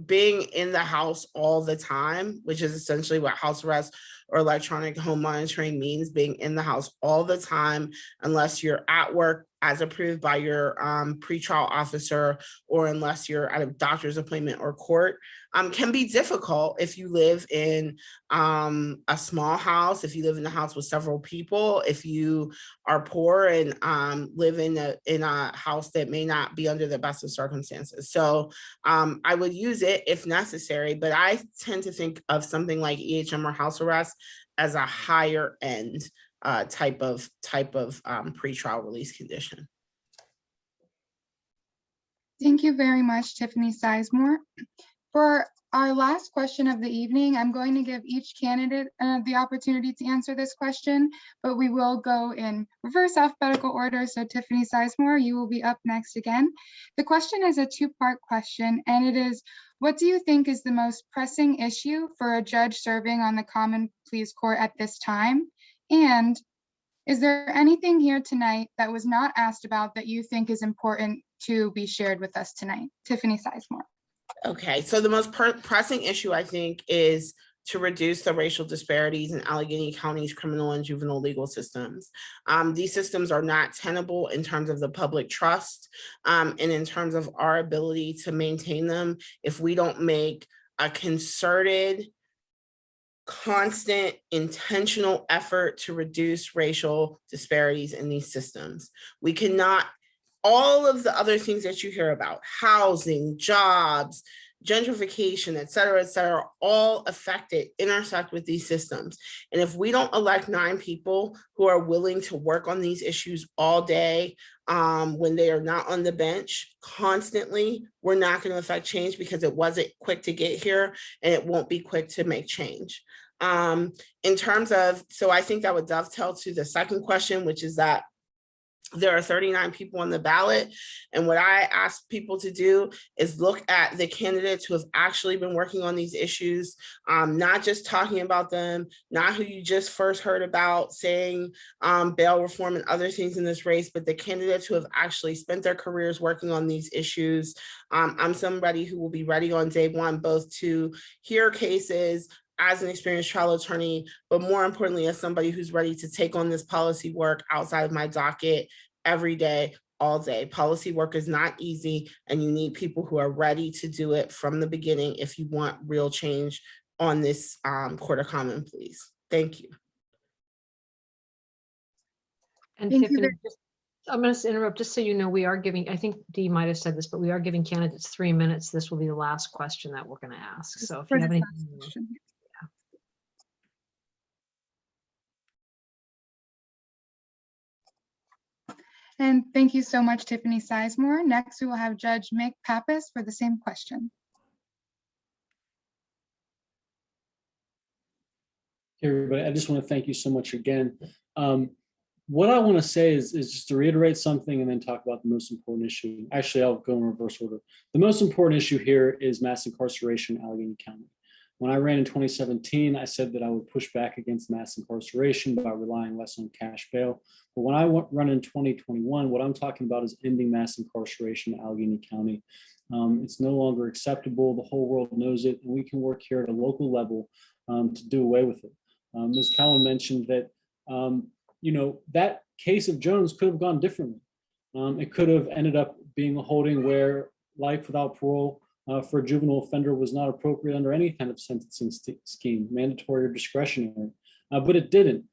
being in the house all the time, which is essentially what house arrest or electronic home monitoring means, being in the house all the time, unless you're at work as approved by your pretrial officer, or unless you're at a doctor's appointment or court, can be difficult if you live in a small house, if you live in a house with several people, if you are poor and live in a house that may not be under the best of circumstances. So I would use it if necessary, but I tend to think of something like EHM or house arrest as a higher end type of pretrial release condition. Thank you very much, Tiffany Sizemore. For our last question of the evening, I'm going to give each candidate the opportunity to answer this question, but we will go in reverse alphabetical order. So Tiffany Sizemore, you will be up next again. The question is a two-part question, and it is, what do you think is the most pressing issue for a judge serving on the Common Pleas Court at this time? And is there anything here tonight that was not asked about that you think is important to be shared with us tonight? Tiffany Sizemore. Okay, so the most pressing issue, I think, is to reduce the racial disparities in Allegheny County's criminal and juvenile legal systems. These systems are not tenable in terms of the public trust and in terms of our ability to maintain them if we don't make a concerted, constant, intentional effort to reduce racial disparities in these systems. We cannot, all of the other things that you hear about, housing, jobs, gentrification, et cetera, all intersect with these systems. And if we don't elect 9 people who are willing to work on these issues all day, when they are not on the bench constantly, we're not going to affect change, because it wasn't quick to get here and it won't be quick to make change. In terms of, so I think that would dovetail to the second question, which is that there are 39 people on the ballot. And what I ask people to do is look at the candidates who have actually been working on these issues, not just talking about them, not who you just first heard about saying bail reform and other things in this race, but the candidates who have actually spent their careers working on these issues. I'm somebody who will be ready on day one, both to hear cases as an experienced trial attorney, but more importantly, as somebody who's ready to take on this policy work outside of my docket every day, all day. Policy work is not easy, and you need people who are ready to do it from the beginning if you want real change on this Court of Common Pleas. Thank you. And Thank you Tiffany, very- I'm going to interrupt just so you know, we are giving, I think Dee might have said this, but we are giving candidates 3 minutes. This will be the last question that we're going to ask. So if For you have this any. last question. And thank you so much, Tiffany Sizemore. Next, we will have Judge Mick Pappas for the same question. Hey, everybody, I just want to thank you so much again. What I want to say is just to reiterate something and then talk about the most important issue. Actually, I'll go in reverse order. The most important issue here is mass incarceration in Allegheny County. When I ran in 2017, I said that I would push back against mass incarceration by relying less on cash bail. But when I run in 2021, what I'm talking about is ending mass incarceration in Allegheny County. It's no longer acceptable. The whole world knows it, and we can work here at a local level to do away with it. Ms. Cowan mentioned that, that case of Jones could have gone differently. It could have ended up being a holding where life without parole for a juvenile offender was not appropriate under any kind of sentencing scheme, mandatory or discretionary, but it didn't.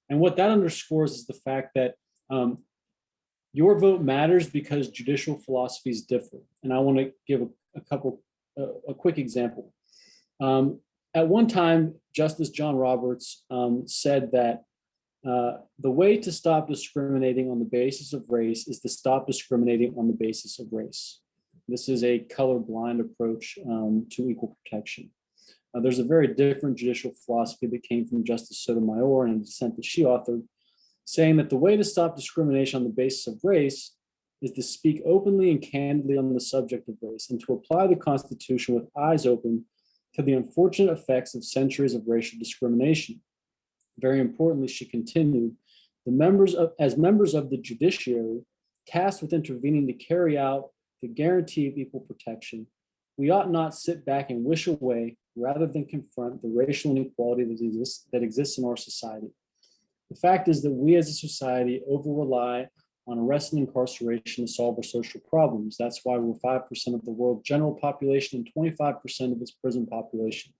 And what that underscores is the fact that your vote matters because judicial philosophies differ. And I want to give a quick example. At one time, Justice John Roberts said that the way to stop discriminating on the basis of race is to stop discriminating on the basis of race. This is a colorblind approach to equal protection. There's a very different judicial philosophy that came from Justice Sotomayor in a dissent that she authored, saying that the way to stop discrimination on the basis of race is to speak openly and candidly on the subject of race and to apply the Constitution with eyes open to the unfortunate effects of centuries of racial discrimination. Very importantly, she continued, as members of the judiciary, tasked with intervening to carry out the guarantee of equal protection, we ought not sit back and wish away rather than confront the racial inequality that exists in our society. The fact is that we as a society over-rely on arrest and incarceration to solve our social problems. That's why we're 5% of the world general population and 25% of its prison population.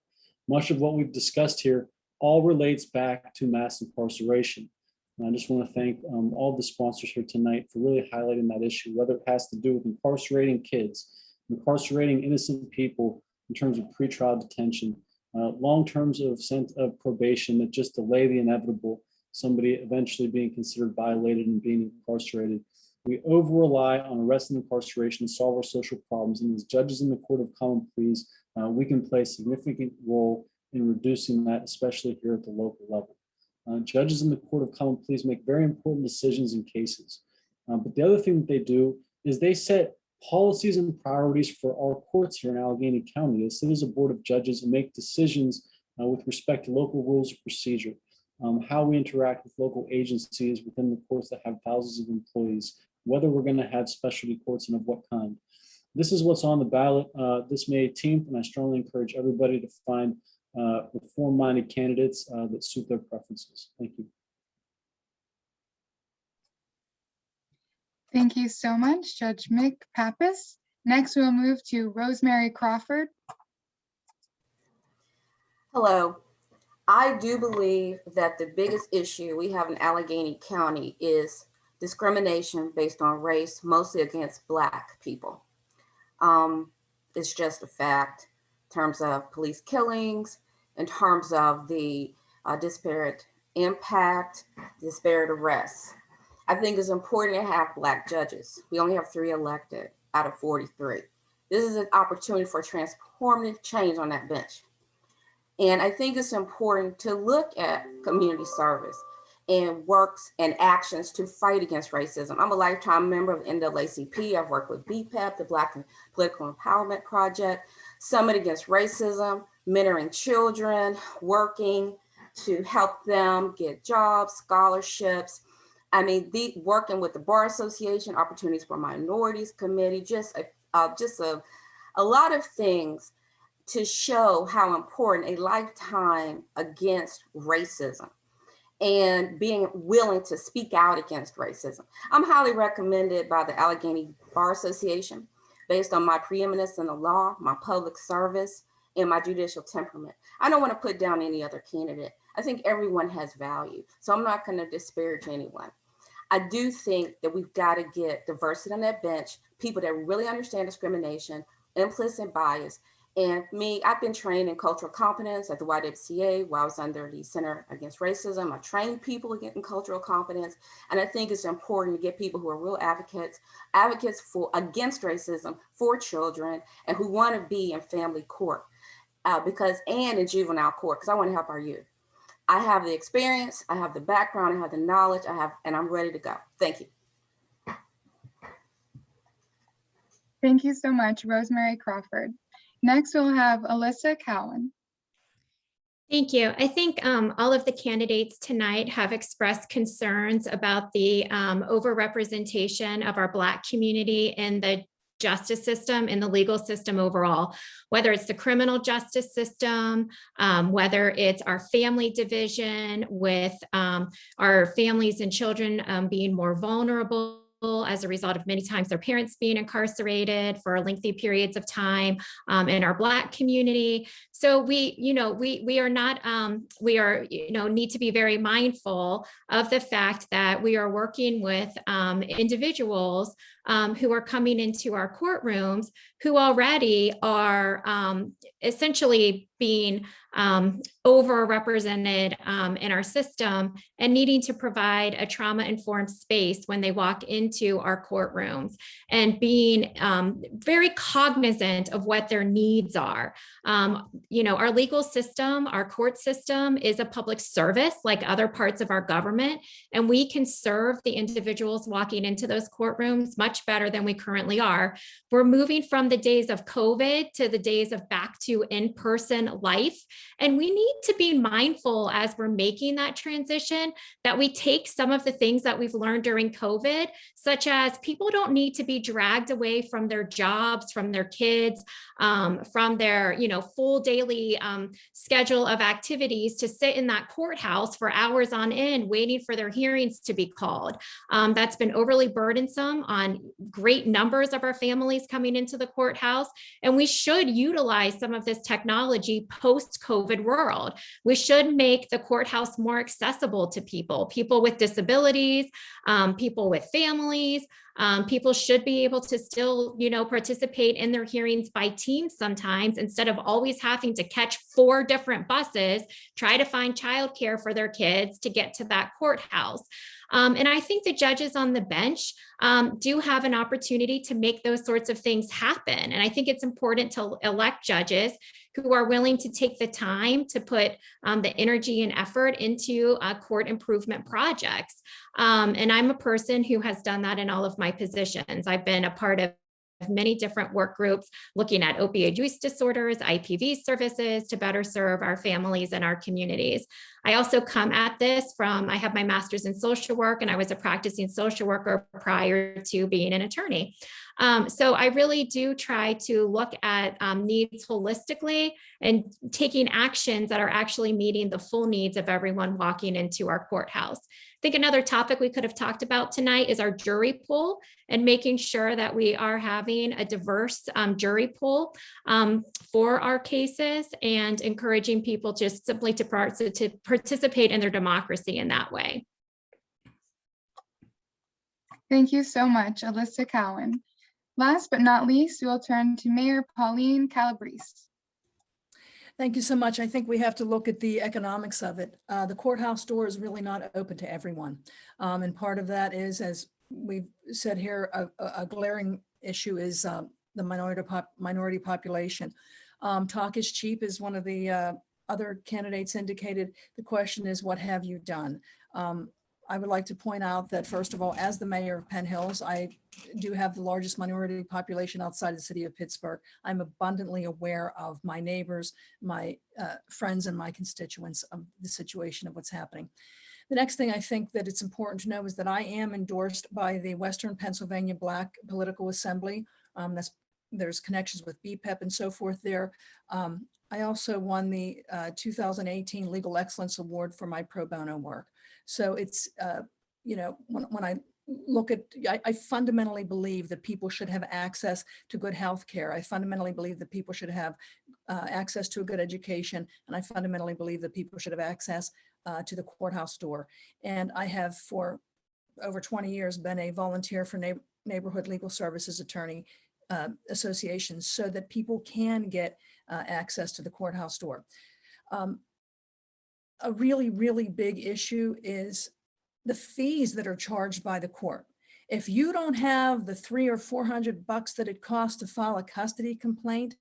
Much of what we've discussed here all relates back to mass incarceration. And I just want to thank all the sponsors here tonight for really highlighting that issue, whether it has to do with incarcerating kids, incarcerating innocent people in terms of pretrial detention, long terms of probation that just delay the inevitable, somebody eventually being considered violated and being incarcerated. We over-rely on arrest and incarceration to solve our social problems, and as judges in the Court of Common Pleas, we can play a significant role in reducing that, especially here at the local level. Judges in the Court of Common Pleas make very important decisions in cases. But the other thing that they do is they set policies and priorities for our courts here in Allegheny County. They sit as a board of judges and make decisions with respect to local rules of procedure, how we interact with local agencies within the courts that have thousands of employees, whether we're going to have specialty courts and of what kind. This is what's on the ballot this May 18th, and I strongly encourage everybody to find reform-minded candidates that suit their preferences. Thank you. Thank you so much, Judge Mick Pappas. Next, we'll move to Rosemary Crawford. Hello. I do believe that the biggest issue we have in Allegheny County is discrimination based on race, mostly against Black people. It's just a fact in terms of police killings, in terms of the disparate impact, disparate arrests. I think it's important to have Black judges. We only have 3 elected out of 43. This is an opportunity for transformative change on that bench. And I think it's important to look at community service and works and actions to fight against racism. I'm a lifetime member of NAACP. I've worked with BPEP, the Black Political Empowerment Project, Summit Against Racism, mentoring children, working to help them get jobs, scholarships. I mean, working with the Bar Association, Opportunities for Minorities Committee, just a lot of things to show how important a lifetime against racism and being willing to speak out against racism. I'm highly recommended by the Allegheny Bar Association based on my preeminence in the law, my public service, and my judicial temperament. I don't want to put down any other candidate. I think everyone has value, so I'm not going to disparage anyone. I do think that we've got to get diversity on that bench, people that really understand discrimination, implicit bias. And me, I've been trained in cultural competence at the YWCA while I was under the Center Against Racism. I trained people in cultural competence. And I think it's important to get people who are real advocates for against racism for children and who want to be in family court and in juvenile court, because I want to help our youth. I have the experience, I have the background, I have the knowledge, and I'm ready to go. Thank you. Thank you so much, Rosemary Crawford. Next, we'll have Alyssa Cowan. Thank you. I think all of the candidates tonight have expressed concerns about the overrepresentation of our Black community in the justice system and the legal system overall, whether it's the criminal justice system, whether it's our family division with our families and children being more vulnerable as a result of many times their parents being incarcerated for lengthy periods of time in our Black community. So we are not, need to be very mindful of the fact that we are working with individuals who are coming into our courtrooms who already are essentially being overrepresented in our system and needing to provide a trauma-informed space when they walk into our courtrooms and being very cognizant of what their needs are. Our legal system, our court system is a public service like other parts of our government, and we can serve the individuals walking into those courtrooms much better than we currently are. We're moving from the days of COVID to the days of back to in-person civilian life. And we need to be mindful as we're making that transition that we take some of the things that we've learned during COVID, such as people don't need to be dragged away from their jobs, from their kids, from their full daily schedule of activities to sit in that courthouse for hours on end waiting for their hearings to be called. That's been overly burdensome on great numbers of our families coming into the courthouse. And we should utilize some of this technology post-COVID world. We should make the courthouse more accessible to people with disabilities, people with families. People should be able to still, participate in their hearings by teams sometimes, instead of always having to catch 4 different buses, try to find childcare for their kids to get to that courthouse. And I think the judges on the bench do have an opportunity to make those sorts of things happen. And I think it's important to elect judges who are willing to take the time to put the energy and effort into court improvement projects. And I'm a person who has done that in all of my positions. I've been a part of many different work groups looking at opioid use disorders, IPV services to better serve our families and our communities. I also come at this from, I have my master's in social work, and I was a practicing social worker prior to being an attorney. So I really do try to look at needs holistically and taking actions that are actually meeting the full needs of everyone walking into our courthouse. I think another topic we could have talked about tonight is our jury pool and making sure that we are having a diverse jury pool for our cases, and encouraging people just simply to participate in their democracy in that way. Thank you so much, Alyssa Cowan. Last but not least, we will turn to Mayor Pauline Calabrese. Thank you so much. I think we have to look at the economics of it. The courthouse door is really not open to everyone. And part of that is, as we've said here, a glaring issue is the minority population. Talk is cheap, is one of the other candidates indicated. The question is, what have you done? I would like to point out that, first of all, as the mayor of Penn Hills, I do have the largest minority population outside the city of Pittsburgh. I'm abundantly aware of my neighbors, my friends, and my constituents of the situation of what's happening. The next thing I think that it's important to know is that I am endorsed by the Western Pennsylvania Black Political Assembly. There's connections with BPEP and so forth there. I also won the 2018 Legal Excellence Award for my pro bono work. So it's, when I look at, I fundamentally believe that people should have access to good health care. I fundamentally believe that people should have access to a good education. And I fundamentally believe that people should have access to the courthouse door. And I have, for over 20 years, been a volunteer for Neighborhood Legal Services Attorney associations, so that people can get access to the courthouse door. A really, really big issue is the fees that are charged by the court. If you don't have the $300 or $400 that it costs to file a custody complaint,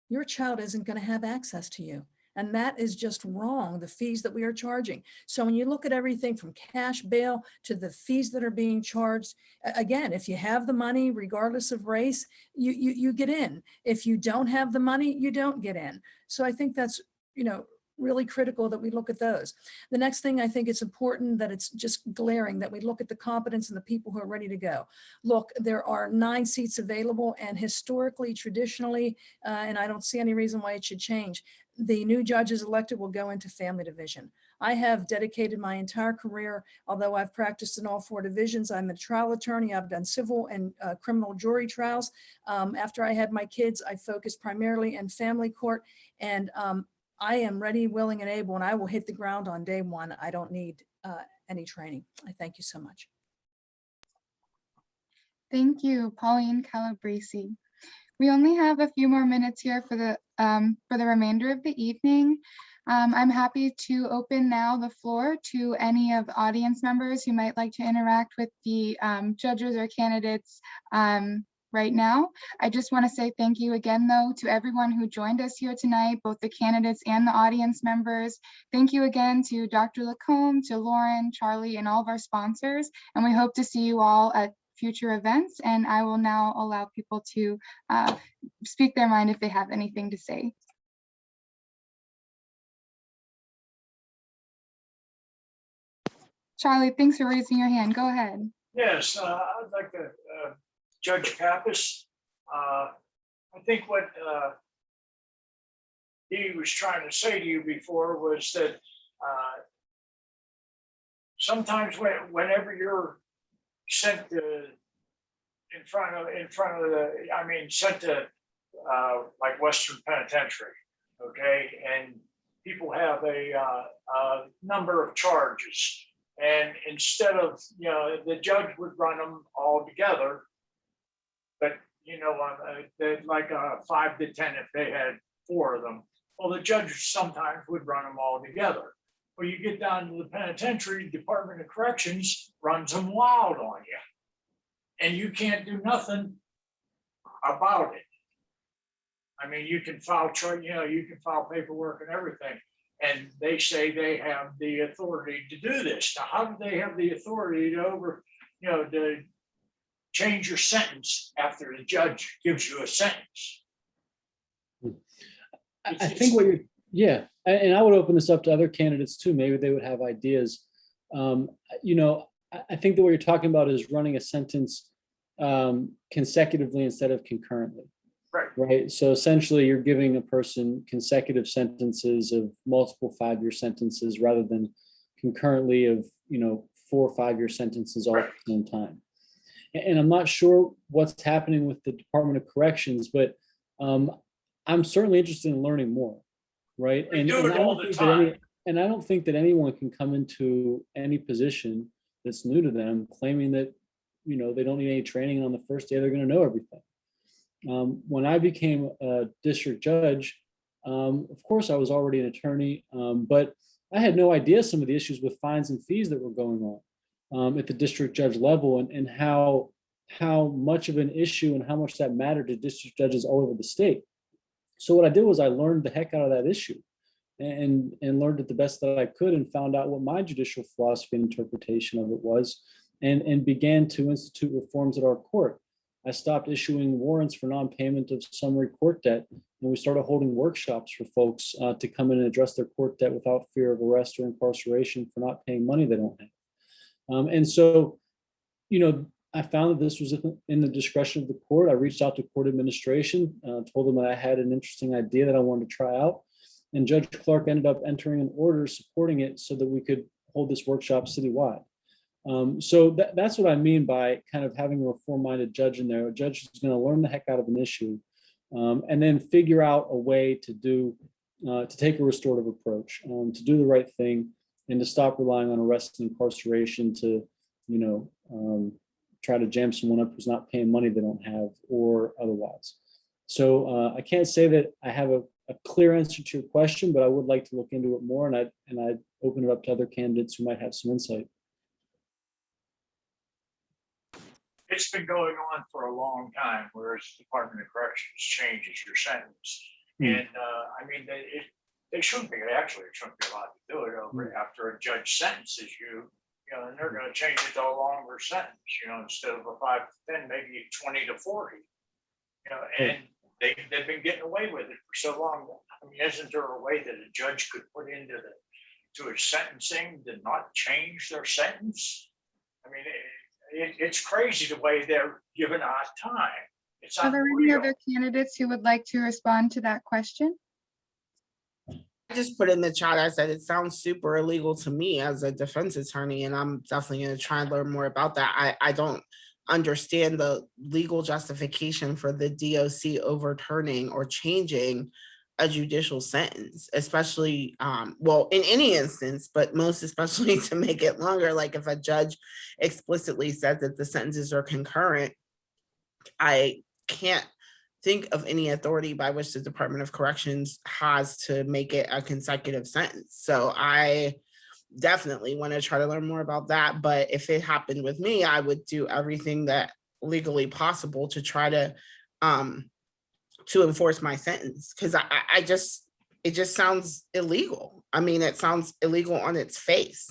your child isn't going to have access to you. And that is just wrong, the fees that we are charging. So when you look at everything from cash bail to the fees that are being charged, again, if you have the money, regardless of race, you get in. If you don't have the money, you don't get in. So I think that's, really critical that we look at those. The next thing, I think it's important that it's just glaring that we look at the competence and the people who are ready to go. Look, there are 9 seats available, and historically, traditionally, and I don't see any reason why it should change, the new judges elected will go into family division. I have dedicated my entire career, although I've practiced in all 4 divisions. I'm a trial attorney. I've done civil and criminal jury trials. After I had my kids, I focused primarily in family court, and I am ready, willing, and able, and I will hit the ground on day one. I don't need any training. I thank you so much. Thank you, Pauline Calabrese. We only have a few more minutes here for the remainder of the evening. I'm happy to open now the floor to any of the audience members who might like to interact with the judges or candidates right now. I just want to say thank you again, though, to everyone who joined us here tonight, both the candidates and the audience members. Thank you again to Dr. Lacombe, to Lauren, Charlie, and all of our sponsors. And we hope to see you all at future events. And I will now allow people to speak their mind if they have anything to say. Charlie, thanks for raising your hand. Go ahead. Yes, I'd like to, Judge Pappas, I think what he was trying to say to you before was that sometimes whenever you're sent to sent to like Western Penitentiary, okay, and people have a number of charges. And instead of, the judge would run them all together, but, like 5 to 10 if they had 4 of them. Well, the judge sometimes would run them all together. Well, you get down to the penitentiary, Department of Corrections runs them wild on you. And you can't do nothing about it. I mean, you can file paperwork and everything. And they say they have the authority to do this. Now, how do they have the authority to change your sentence after the judge gives you a sentence? I think what you're, yeah, and I would open this up to other candidates too. Maybe they would have ideas. I think that what you're talking about is running a sentence consecutively instead of concurrently. Right. So essentially you're giving a person consecutive sentences of multiple 5-year sentences rather than concurrently of, 4 or 5-year sentences all at the same time. And I'm not sure what's happening with the Department of Corrections, but I'm certainly interested in learning more. Right. And I don't think that anyone can come into any position that's new to them claiming that, they don't need any training and on the first day they're going to know everything. When I became a district judge, of course, I was already an attorney, but I had no idea some of the issues with fines and fees that were going on at the district judge level and how much of an issue and how much that mattered to district judges all over the state. So what I did was I learned the heck out of that issue and learned it the best that I could and found out what my judicial philosophy and interpretation of it was and began to institute reforms at our court. I stopped issuing warrants for non-payment of summary court debt, and we started holding workshops for folks to come in and address their court debt without fear of arrest or incarceration for not paying money they don't have. And so, I found that this was in the discretion of the court. I reached out to court administration, told them that I had an interesting idea that I wanted to try out, and Judge Clark ended up entering an order supporting it so that we could hold this workshop citywide. So that's what I mean by kind of having a reform-minded judge in there, a judge who's going to learn the heck out of an issue and then figure out a way to take a restorative approach, to do the right thing and to stop relying on arrest and incarceration to, try to jam someone up who's not paying money they don't have or otherwise. So I can't say that I have a clear answer to your question, but I would like to look into it more and I'd open it up to other candidates who might have some insight. It's been going on for a long time, whereas the Department of Corrections changes your sentence. And they shouldn't be, actually, it shouldn't be allowed to do it over after a judge sentences you, and they're going to change it to a longer sentence, instead of a 5 to 10, maybe 20 to 40, and they've been getting away with it for so long. I mean, isn't there a way that a judge could put into his sentencing to not change their sentence? I mean, it's crazy the way they're giving out time. It's Are there any unreal. other candidates who would like to respond to that question? I just put in the chat, I said, it sounds super illegal to me as a defense attorney, and I'm definitely going to try and learn more about that. I don't understand the legal justification for the DOC overturning or changing a judicial sentence, especially, well, in any instance, but most especially to make it longer. Like if a judge explicitly says that the sentences are concurrent, I can't think of any authority by which the Department of Corrections has to make it a consecutive sentence. So I definitely want to try to learn more about that. But if it happened with me, I would do everything that legally possible to try to enforce my sentence, because it just sounds illegal. I mean, it sounds illegal on its face.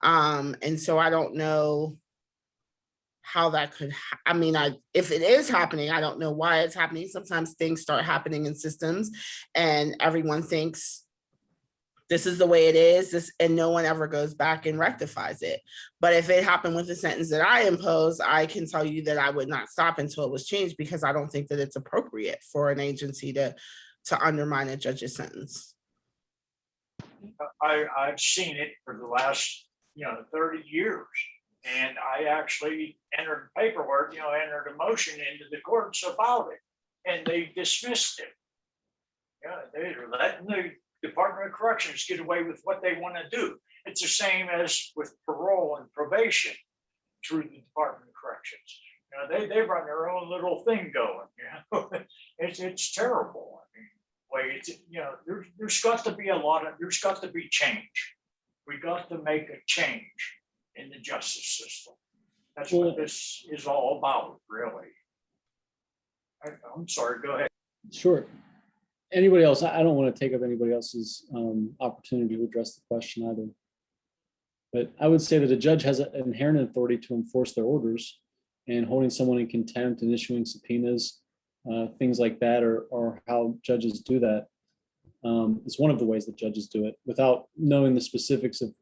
And so I don't know how that could, if it is happening, I don't know why it's happening. Sometimes things start happening in systems and everyone thinks this is the way it is, and no one ever goes back and rectifies it. But if it happened with the sentence that I imposed, I can tell you that I would not stop until it was changed, because I don't think that it's appropriate for an agency to undermine a judge's sentence. I've seen it for the last 30 years. And I actually entered paperwork, entered a motion into the courts about it, and they dismissed it. They're letting the Department of Corrections get away with what they want to do. It's the same as with parole and probation through the Department of Corrections. They run their own little thing going. It's terrible. I mean, there's got to be change. We got to make a change in the justice system. That's what this is all about, really. I'm sorry, go ahead. Sure. Anybody else? I don't want to take up anybody else's opportunity to address the question either. But I would say that a judge has an inherent authority to enforce their orders, and holding someone in contempt and issuing subpoenas, things like that are how judges do that. It's one of the ways that judges do it without knowing the specifics of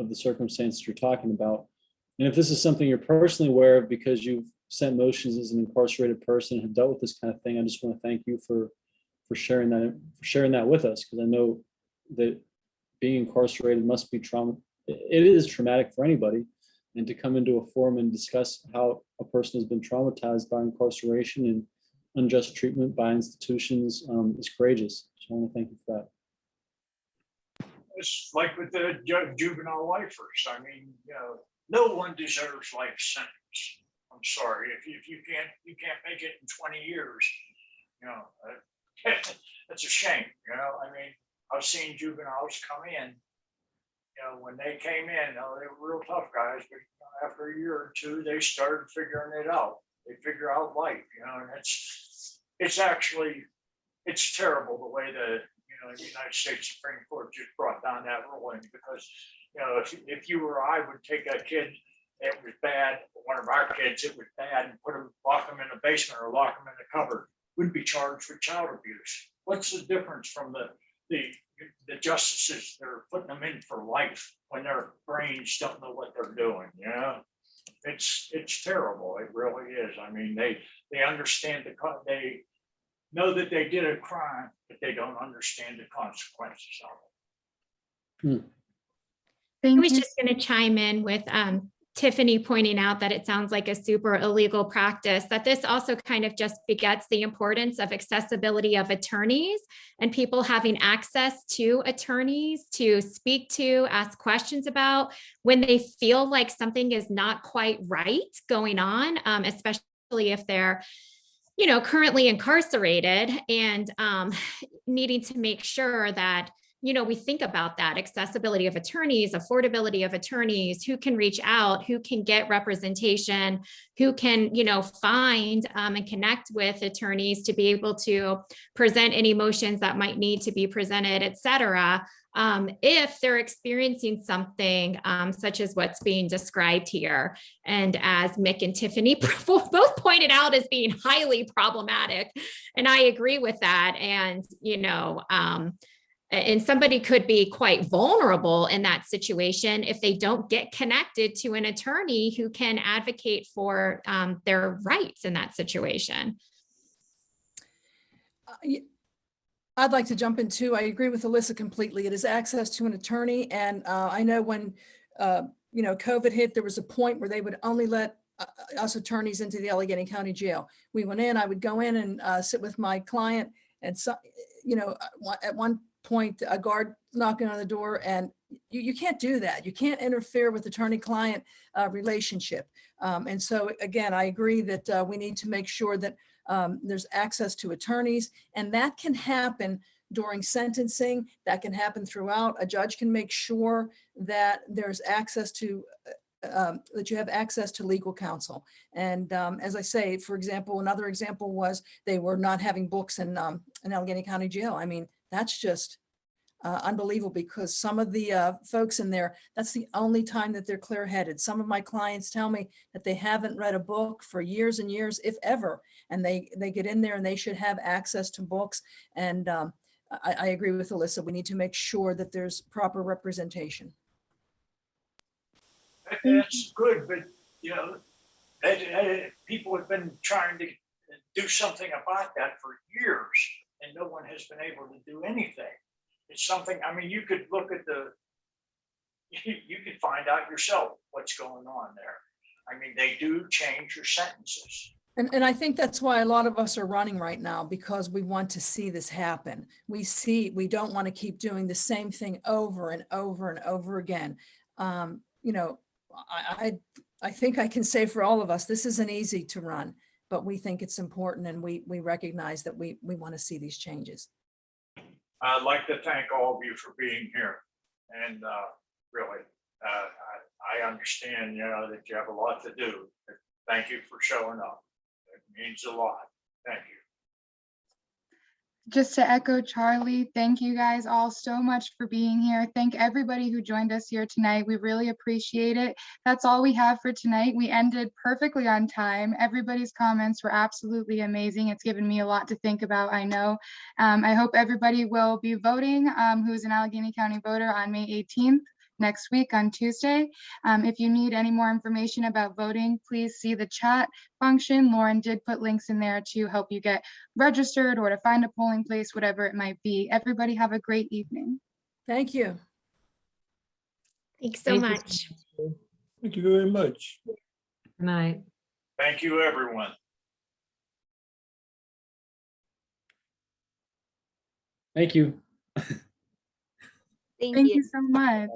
the circumstances you're talking about. And if this is something you're personally aware of because you've sent motions as an incarcerated person and have dealt with this kind of thing, I just want to thank you for sharing that with us, because I know that being incarcerated must be trauma. It is traumatic for anybody, and to come into a forum and discuss how a person has been traumatized by incarceration and unjust treatment by institutions is courageous. So I want to thank you for that. It's like with the juvenile lifers. I mean, no one deserves life sentence. I'm sorry, if you can't make it in 20 years, that's a shame. I mean, I've seen juveniles come in. When they came in, they were real tough guys, but after a year or two, they started figuring it out. They figure out life, and it's terrible the way the United States Supreme Court just brought down that ruling, because if you or I would take a kid that was bad, one of our kids that was bad, and lock them in a basement or lock them in a cupboard, wouldn't be charged with child abuse. What's the difference from the justices that are putting them in for life when their brains don't know what they're doing? It's terrible. It really is. I mean, they understand they know that they did a crime, but they don't understand the consequences of it. I was just going to chime in with Tiffany pointing out that it sounds like a super illegal practice, that this also kind of just begets the importance of accessibility of attorneys and people having access to attorneys to speak to, ask questions about when they feel like something is not quite right going on, especially if they're currently incarcerated, and needing to make sure that we think about that accessibility of attorneys, affordability of attorneys, who can reach out, who can get representation, who can, find and connect with attorneys to be able to present any motions that might need to be presented, et cetera. If they're experiencing something such as what's being described here, and as Mick and Tiffany both pointed out as being highly problematic, and I agree with that. And and somebody could be quite vulnerable in that situation if they don't get connected to an attorney who can advocate for their rights in that situation. I'd like to jump in too. I agree with Alyssa completely. It is access to an attorney. And I know when, COVID hit, there was a point where they would only let us attorneys into the Allegheny County Jail. We went in, I would go in and sit with my client, and so, at one point, a guard knocking on the door, and you can't do that. You can't interfere with attorney-client relationship. And so again, I agree that we need to make sure that there's access to attorneys, and that can happen during sentencing. That can happen throughout. A judge can make sure that there's access to that you have access to legal counsel. And as I say, for example, another example was they were not having books in Allegheny County Jail. I mean, that's just unbelievable, because some of the folks in there, that's the only time that they're clear-headed. Some of my clients tell me that they haven't read a book for years and years, if ever, and they get in there and they should have access to books. And I agree with Alyssa. We need to make sure that there's proper representation. That's good, but you know, people have been trying to do something about that for years, and no one has been able to do anything. It's something, I mean, you could look at you could find out yourself what's going on there. I mean, they do change your sentences. And I think that's why a lot of us are running right now, because we want to see this happen. We don't want to keep doing the same thing over and over and over again. You know, I think I can say for all of us, this isn't easy to run, but we think it's important, and we recognize that we want to see these changes. I'd like to thank all of you for being here, and really, I understand, you know, that you have a lot to do. But thank you for showing up. It means a lot. Thank you. Just to echo Charlie, thank you guys all so much for being here. Thank everybody who joined us here tonight. We really appreciate it. That's all we have for tonight. We ended perfectly on time. Everybody's comments were absolutely amazing. It's given me a lot to think about, I know. I hope everybody will be voting who's an Allegheny County voter on May 18th. Next week on Tuesday. If you need any more information about voting, please see the chat function. Lauren did put links in there to help you get registered or to find a polling place, whatever it might be. Everybody have a great evening. Thank you. Thanks so Thank you. much. Thank you very much. Good night. Thank you, everyone. Thank you. Thank you so much.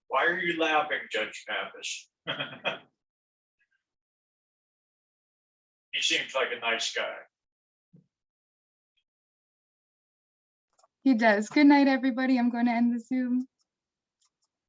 Why are you laughing, Judge Pappas? He seems like a nice guy. He does. Good night, everybody. I'm going to end the Zoom.